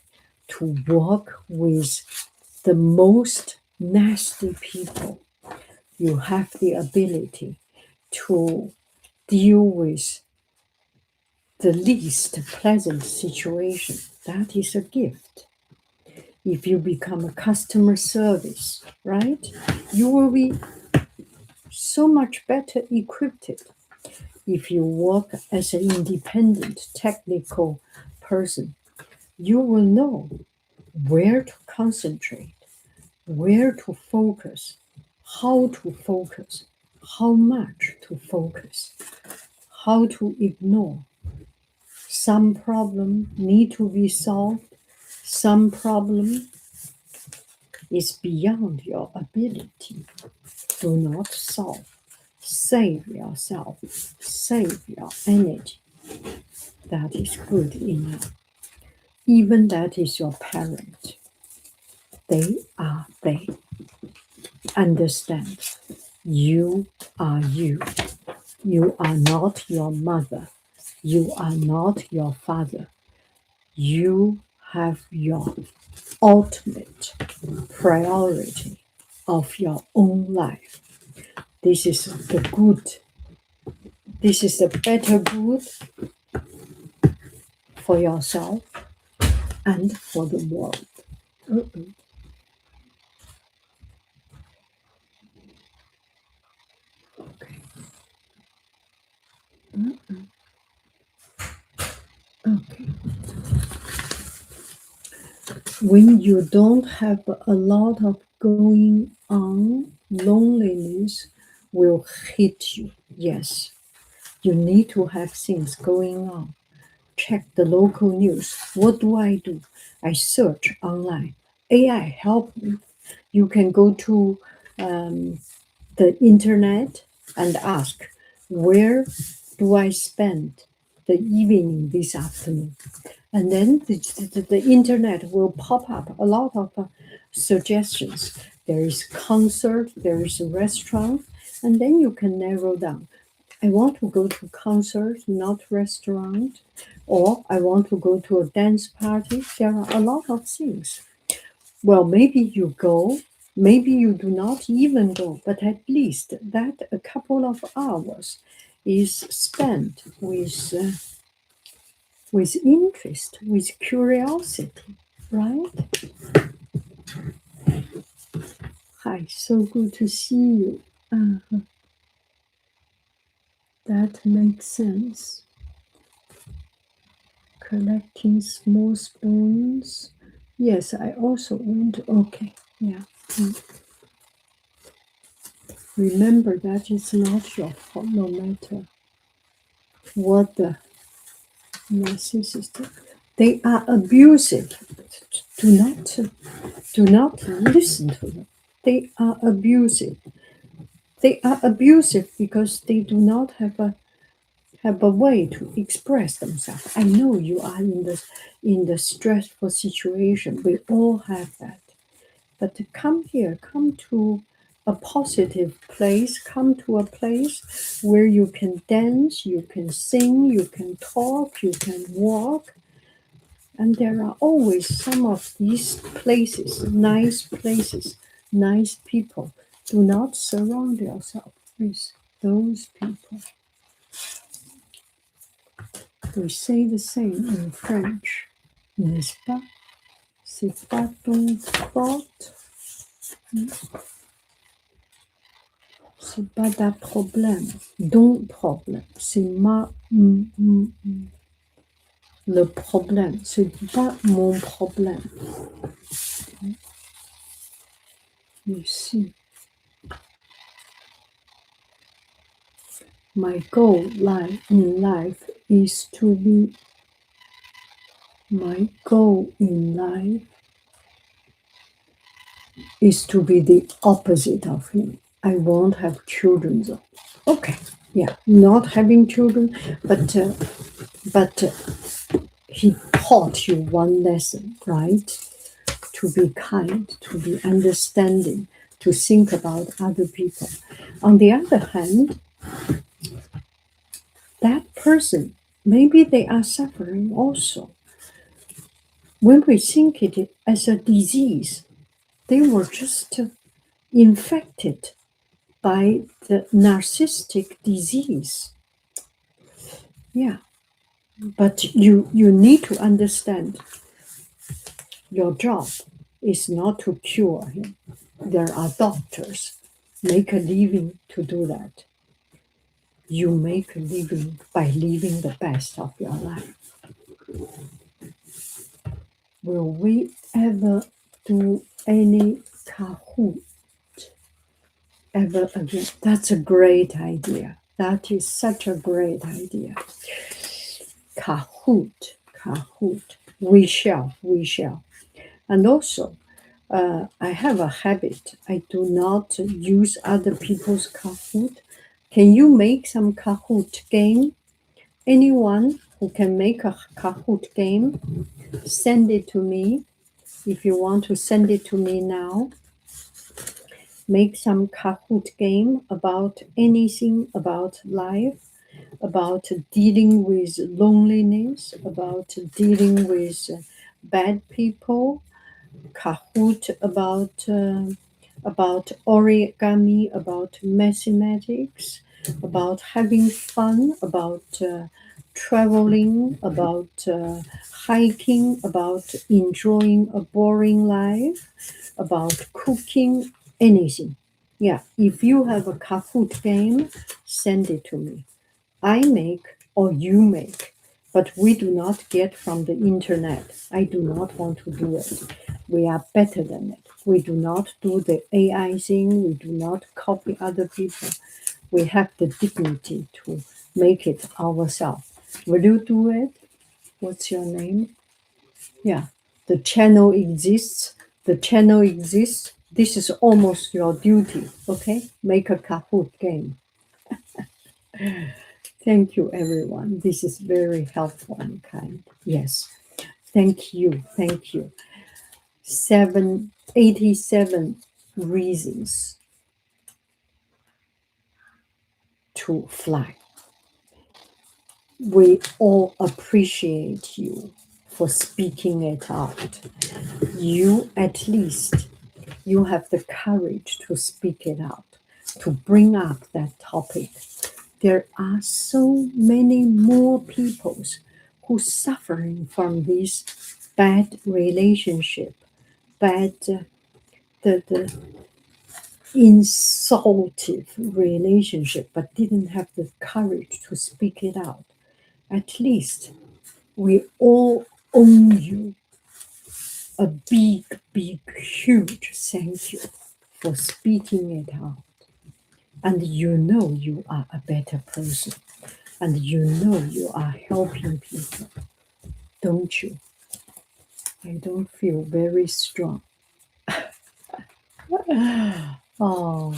to work with the most nasty people. You have the ability to deal with the least pleasant situation. That is a gift. If you become a customer service, right, you will be so much better equipped. If you work as an independent technical person, you will know where to concentrate, where to focus, how to focus, how much to focus, how to ignore. Some problem need to be solved. Some problem is beyond your ability. Do not solve. Save yourself. Save your energy. That is good enough. Even that is your parent. They. Understand. You are you. You are not your mother. You are not your father. You have your ultimate priority of your own life. This is the good. This is the better good for yourself and for the world. Uh-oh. Okay. Okay. When you don't have a lot of going on, loneliness will hit you. Yes, you need to have things going on. Check the local news. What do? I search online. AI help me. You can go to the internet and ask, where do I spend the evening this afternoon? And then the internet will pop up a lot of suggestions. There is concert, there is a restaurant, and then you can narrow down. I want to go to concert, not restaurant, or I want to go to a dance party. There are a lot of things. Well, maybe you go, maybe you do not even go, but at least that a couple of hours is spent with interest, with curiosity, right? Hi, so good to see you. That makes sense. Collecting small spoons. Yes, I also want to, okay, yeah. Remember that it's not your fault, no matter what the narcissist. They are abusive. Do not listen to them. They are abusive. They are abusive because they do not have a way to express themselves. I know you are in the stressful situation. We all have that. But come here, come to a positive place, come to a place where you can dance, you can sing, you can talk, you can walk. And there are always some of these places, nice people. Do not surround yourself with those people. We say the same in French, n'est-ce pas? C'est pas ton faute. C'est pas ta problème. Ton problème. C'est le problème. C'est pas mon problème. You see. My goal in life is to be the opposite of him. I won't have children though. Okay, yeah, not having children, but he taught you one lesson, right? To be kind, to be understanding, to think about other people. On the other hand, that person, maybe they are suffering also. When we think it as a disease, they were just infected by the narcissistic disease. Yeah, but you need to understand your job is not to cure him. There are doctors make a living to do that. You make a living by living the best of your life. Will we ever do any Kahoot ever again? That's a great idea. That is such a great idea. Kahoot. We shall. And also, I have a habit. I do not use other people's Kahoot. Can you make some Kahoot game? Anyone who can make a Kahoot game, send it to me. If you want to send it to me now, make some Kahoot game about anything about life, about dealing with loneliness, about dealing with bad people, Kahoot about origami, about mathematics, about having fun, about traveling, about hiking, about enjoying a boring life, about cooking, anything. Yeah, if you have a Kahoot game, send it to me. I make or you make, but we do not get from the internet. I do not want to do it. We are better than it. We do not do the AI thing. We do not copy other people. We have the dignity to make it ourselves. Will you do it? What's your name? Yeah, the channel exists. The channel exists. This is almost your duty. Okay, make a Kahoot game. Thank you, everyone. This is very helpful and kind. Yes. Thank you. Thank you. 87 reasons to fly. We all appreciate you for speaking it out. You, at least, you have the courage to speak it out, to bring up that topic. There are so many more people who suffering from this bad relationship, bad the insultive relationship, but didn't have the courage to speak it out. At least we all owe you a big, big, huge thank you for speaking it out. And you know you are a better person. And you know you are helping people, don't you? I don't feel very strong. Oh,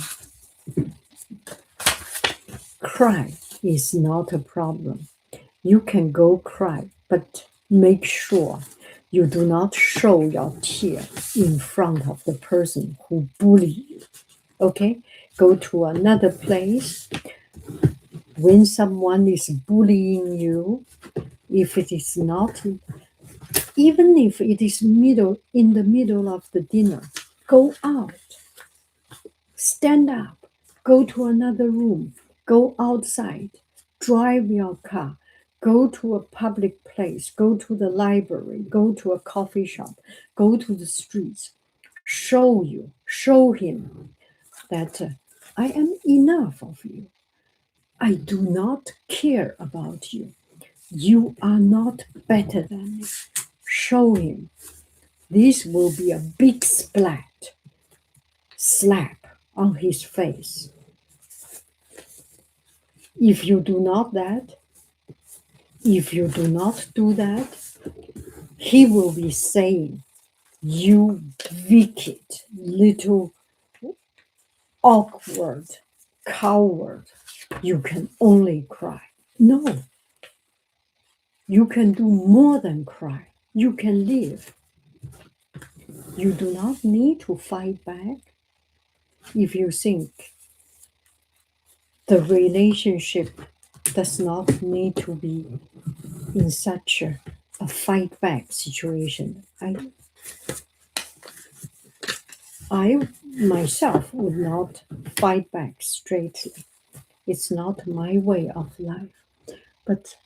cry is not a problem. You can go cry, but make sure you do not show your tear in front of the person who bullied you. Okay? Go to another place. When someone is bullying you, if it is not, even if it is in the middle of the dinner, go out, stand up, go to another room, go outside, drive your car, go to a public place, go to the library, go to a coffee shop, go to the streets, show him that I am enough of you. I do not care about you. You are not better than me. Show him. This will be a big slap on his face. If you do not do that, he will be saying, you wicked little awkward coward. You can only cry. No, you can do more than cry. You can live. You do not need to fight back. If you think the relationship does not need to be in such a fight back situation, I myself would not fight back straightly. It's not my way of life. But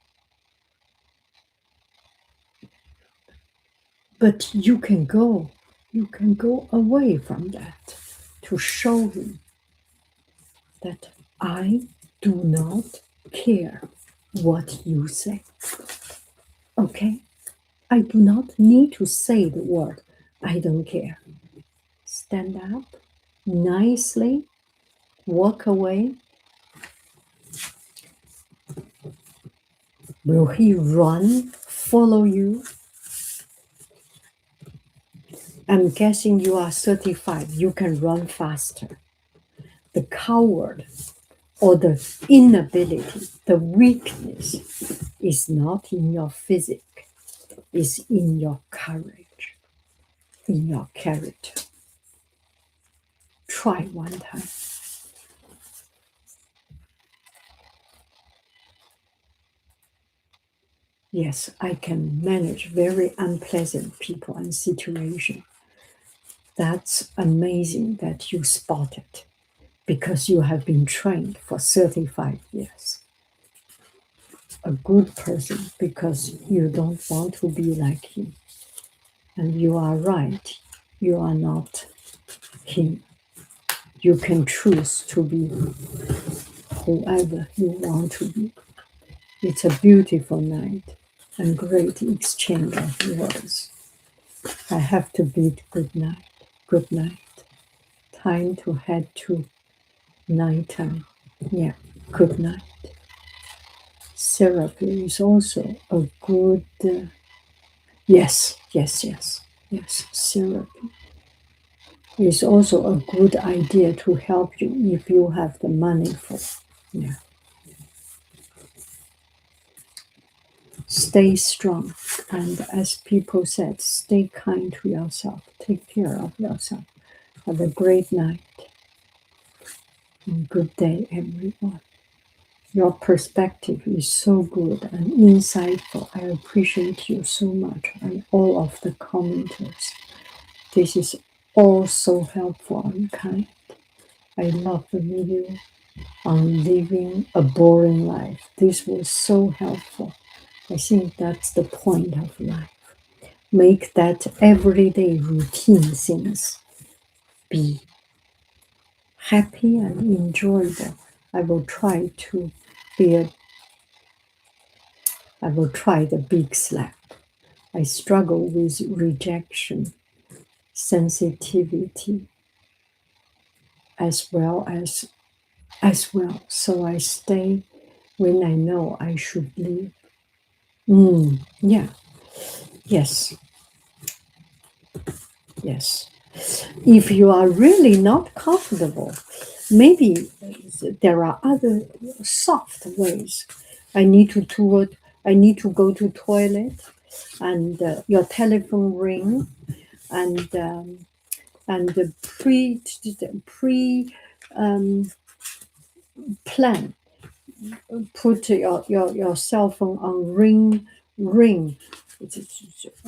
you can go away from that to show him that I do not care what you say. Okay? I do not need to say the word, I don't care. Stand up nicely, walk away. Will he run, follow you? I'm guessing you are 35. You can run faster. The coward or the inability, the weakness is not in your physique, it's in your courage, in your character. Try one time. Yes, I can manage very unpleasant people and situations. That's amazing that you spotted because you have been trained for 35 years. A good person because you don't want to be like him. And you are right, you are not him. You can choose to be whoever you want to be. It's a beautiful night and great exchange of words. I have to bid good night. Good night. Time to head to nighttime. Yeah, good night. Therapy is also a good, yes, yes, yes, yes. Therapy is also a good idea to help you if you have the money for. Yeah. Stay strong, and as people said, stay kind to yourself. Take care of yourself. Have a great night and good day, everyone. Your perspective is so good and insightful. I appreciate you so much and all of the commenters. This is all so helpful and kind. I love the video on living a boring life. This was so helpful. I think that's the point of life. Make that everyday routine things be happy and enjoyable. I will try to be a I will try the big slap. I struggle with rejection, sensitivity, as well as well. So I stay when I know I should leave. Yeah. Yes. Yes. If you are really not comfortable, maybe there are other soft ways. I need to toilet. I need to go to toilet, and your telephone ring, and the pre plan. Put your cell phone on ring.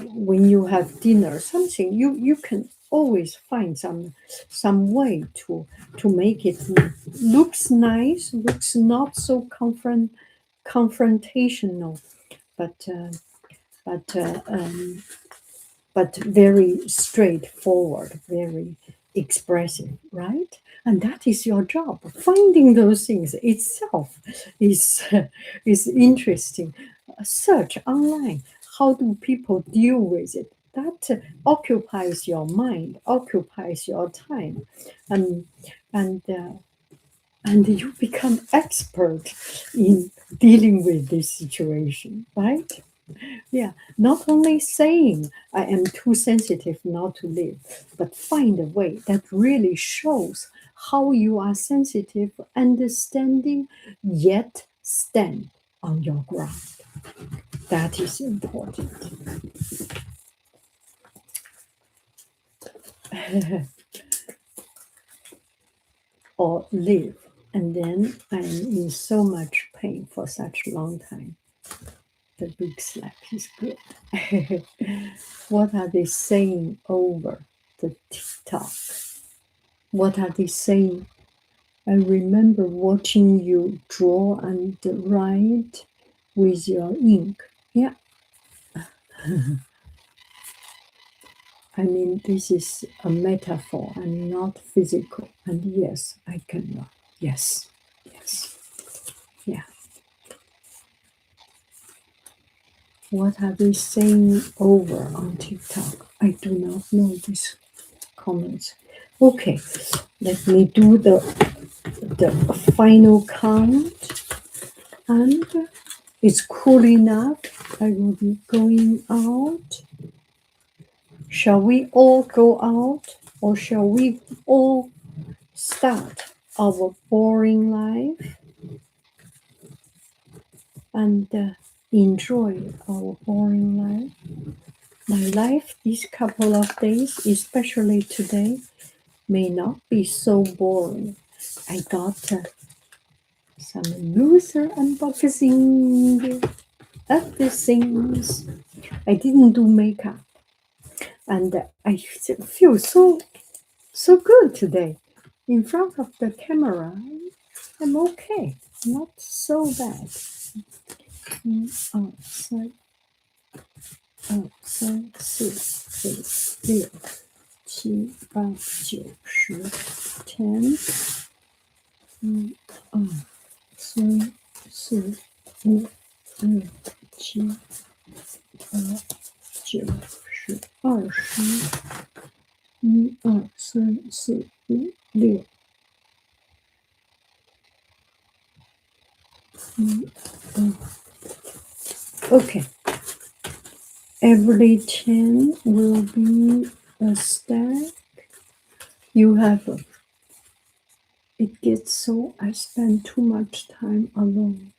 When you have dinner, something you can always find some way to make it looks nice, looks not so confrontational, but but uh, um, but very straightforward, very expressive, right? And that is your job. Finding those things itself is is interesting. Search online. How do people deal with it? That occupies your mind, occupies your time, and and uh, and you become expert in dealing with this situation, right? Yeah, not only saying I am too sensitive not to live, but find a way that really shows how you are sensitive, understanding, yet stand on your ground. That is important. Or live, and then I'm in so much pain for such a long time. The big slap is good. What are they saying over the TikTok? What are they saying? I remember watching you draw and write with your ink. Yeah, I mean, this is a metaphor and not physical. And yes, I can write. Yes, yes, yeah. What are they saying over on TikTok? I do not know these comments. Okay, let me do the final count, and it's cool enough. I will be going out. Shall we all go out, or shall we all start our boring life and enjoy our boring life? My life these couple of days, especially today, may not be so boring. I got some loser unboxing. at the things. I didn't do makeup, and I feel so good today. In front of the camera, I'm okay, not so bad. 1、2、3、4、5、6、7、8、9、10，1、2、3、4、5、6、7、8、9、10，11、12、13、14、15、16。Okay, every 10 will be a stack. You have it gets so I spend too much time alone.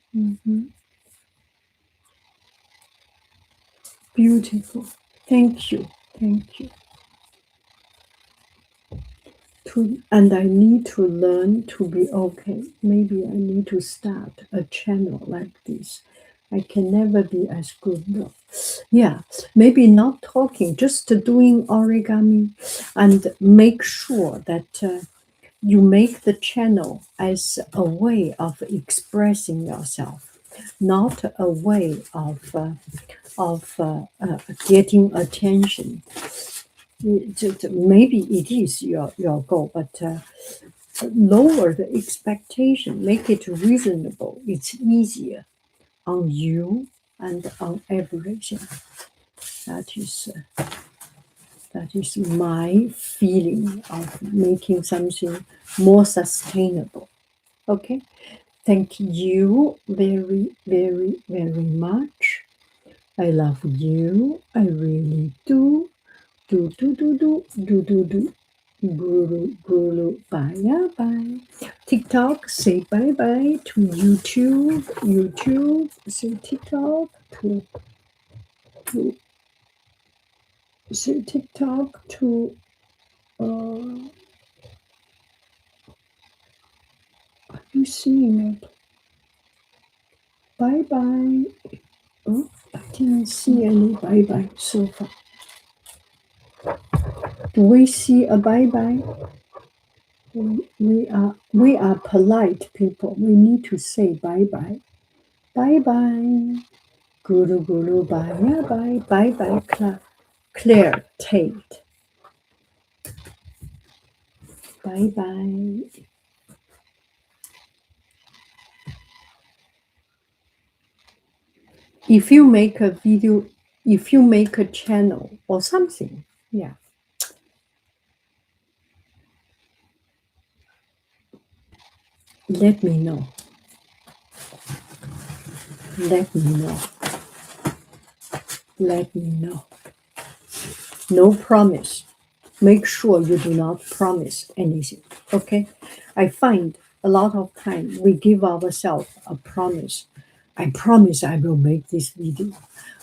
Beautiful. Thank you. Thank you. And I need to learn to be okay. Maybe I need to start a channel like this. I can never be as good though. Yeah, maybe not talking, just doing origami, and make sure that you make the channel as a way of expressing yourself, not a way of getting attention. Maybe it is your goal, but lower the expectation, make it reasonable. It's easier on you and on everything. That is my feeling of making something more sustainable. Okay, thank you very, very, very much. I love you. I really do. Do, do, do, do, do, do, do. Guru, guru, bye, bye. TikTok, say bye bye to YouTube. YouTube, say TikTok to say TikTok to are you seeing it? Bye bye. Oh, I didn't see any bye bye so far. Do we see a bye bye? We are polite people. We need to say bye bye. Bye bye. Guru guru bye bye. Bye bye Claire Tate. Bye bye. If you make a video, if you make a channel or something, yeah. Let me know. Let me know. Let me know. No promise. Make sure you do not promise anything. Okay? I find a lot of time we give ourselves a promise. I promise I will make this video.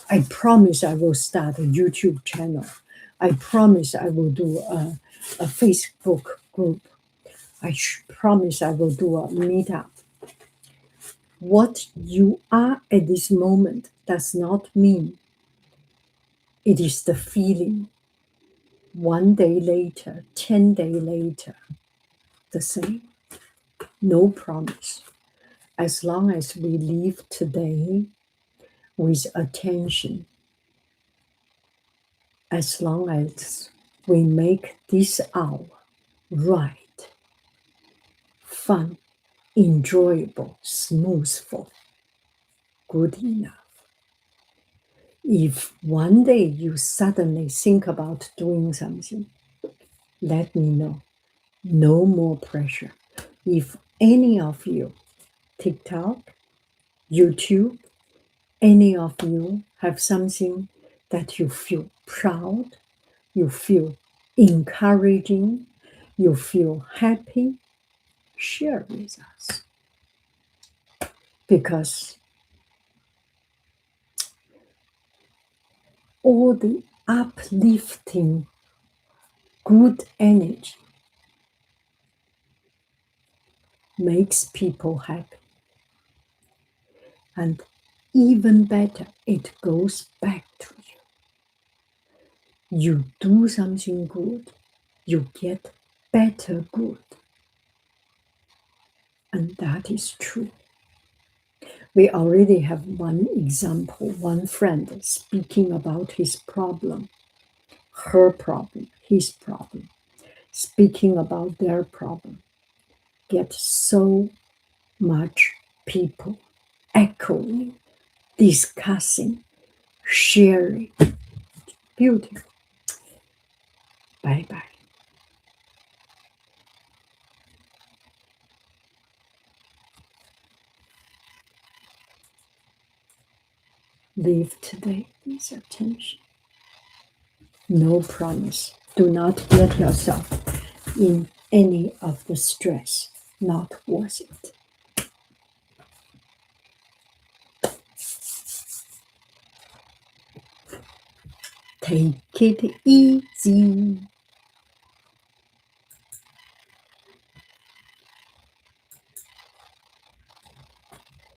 I promise I will start a YouTube channel. I promise I will do a Facebook group. I promise I will do a meetup. What you are at this moment does not mean it is the feeling. 1 day later, 10 days later, the same. No promise. As long as we live today with attention, as long as we make this hour right, fun, enjoyable, smoothful, good enough. If one day you suddenly think about doing something, let me know. No more pressure. If any of you, TikTok, YouTube, any of you have something that you feel proud, you feel encouraging, you feel happy, share with us. Because all the uplifting good energy makes people happy. And even better, it goes back to you. You do something good, you get better good. And that is true. We already have one example, one friend speaking about his problem, her problem, his problem, speaking about their problem. Get so much people echoing, discussing, sharing. Beautiful. Bye bye. Live today with attention. No promise. Do not get yourself in any of the stress. Not worth it. Take it easy.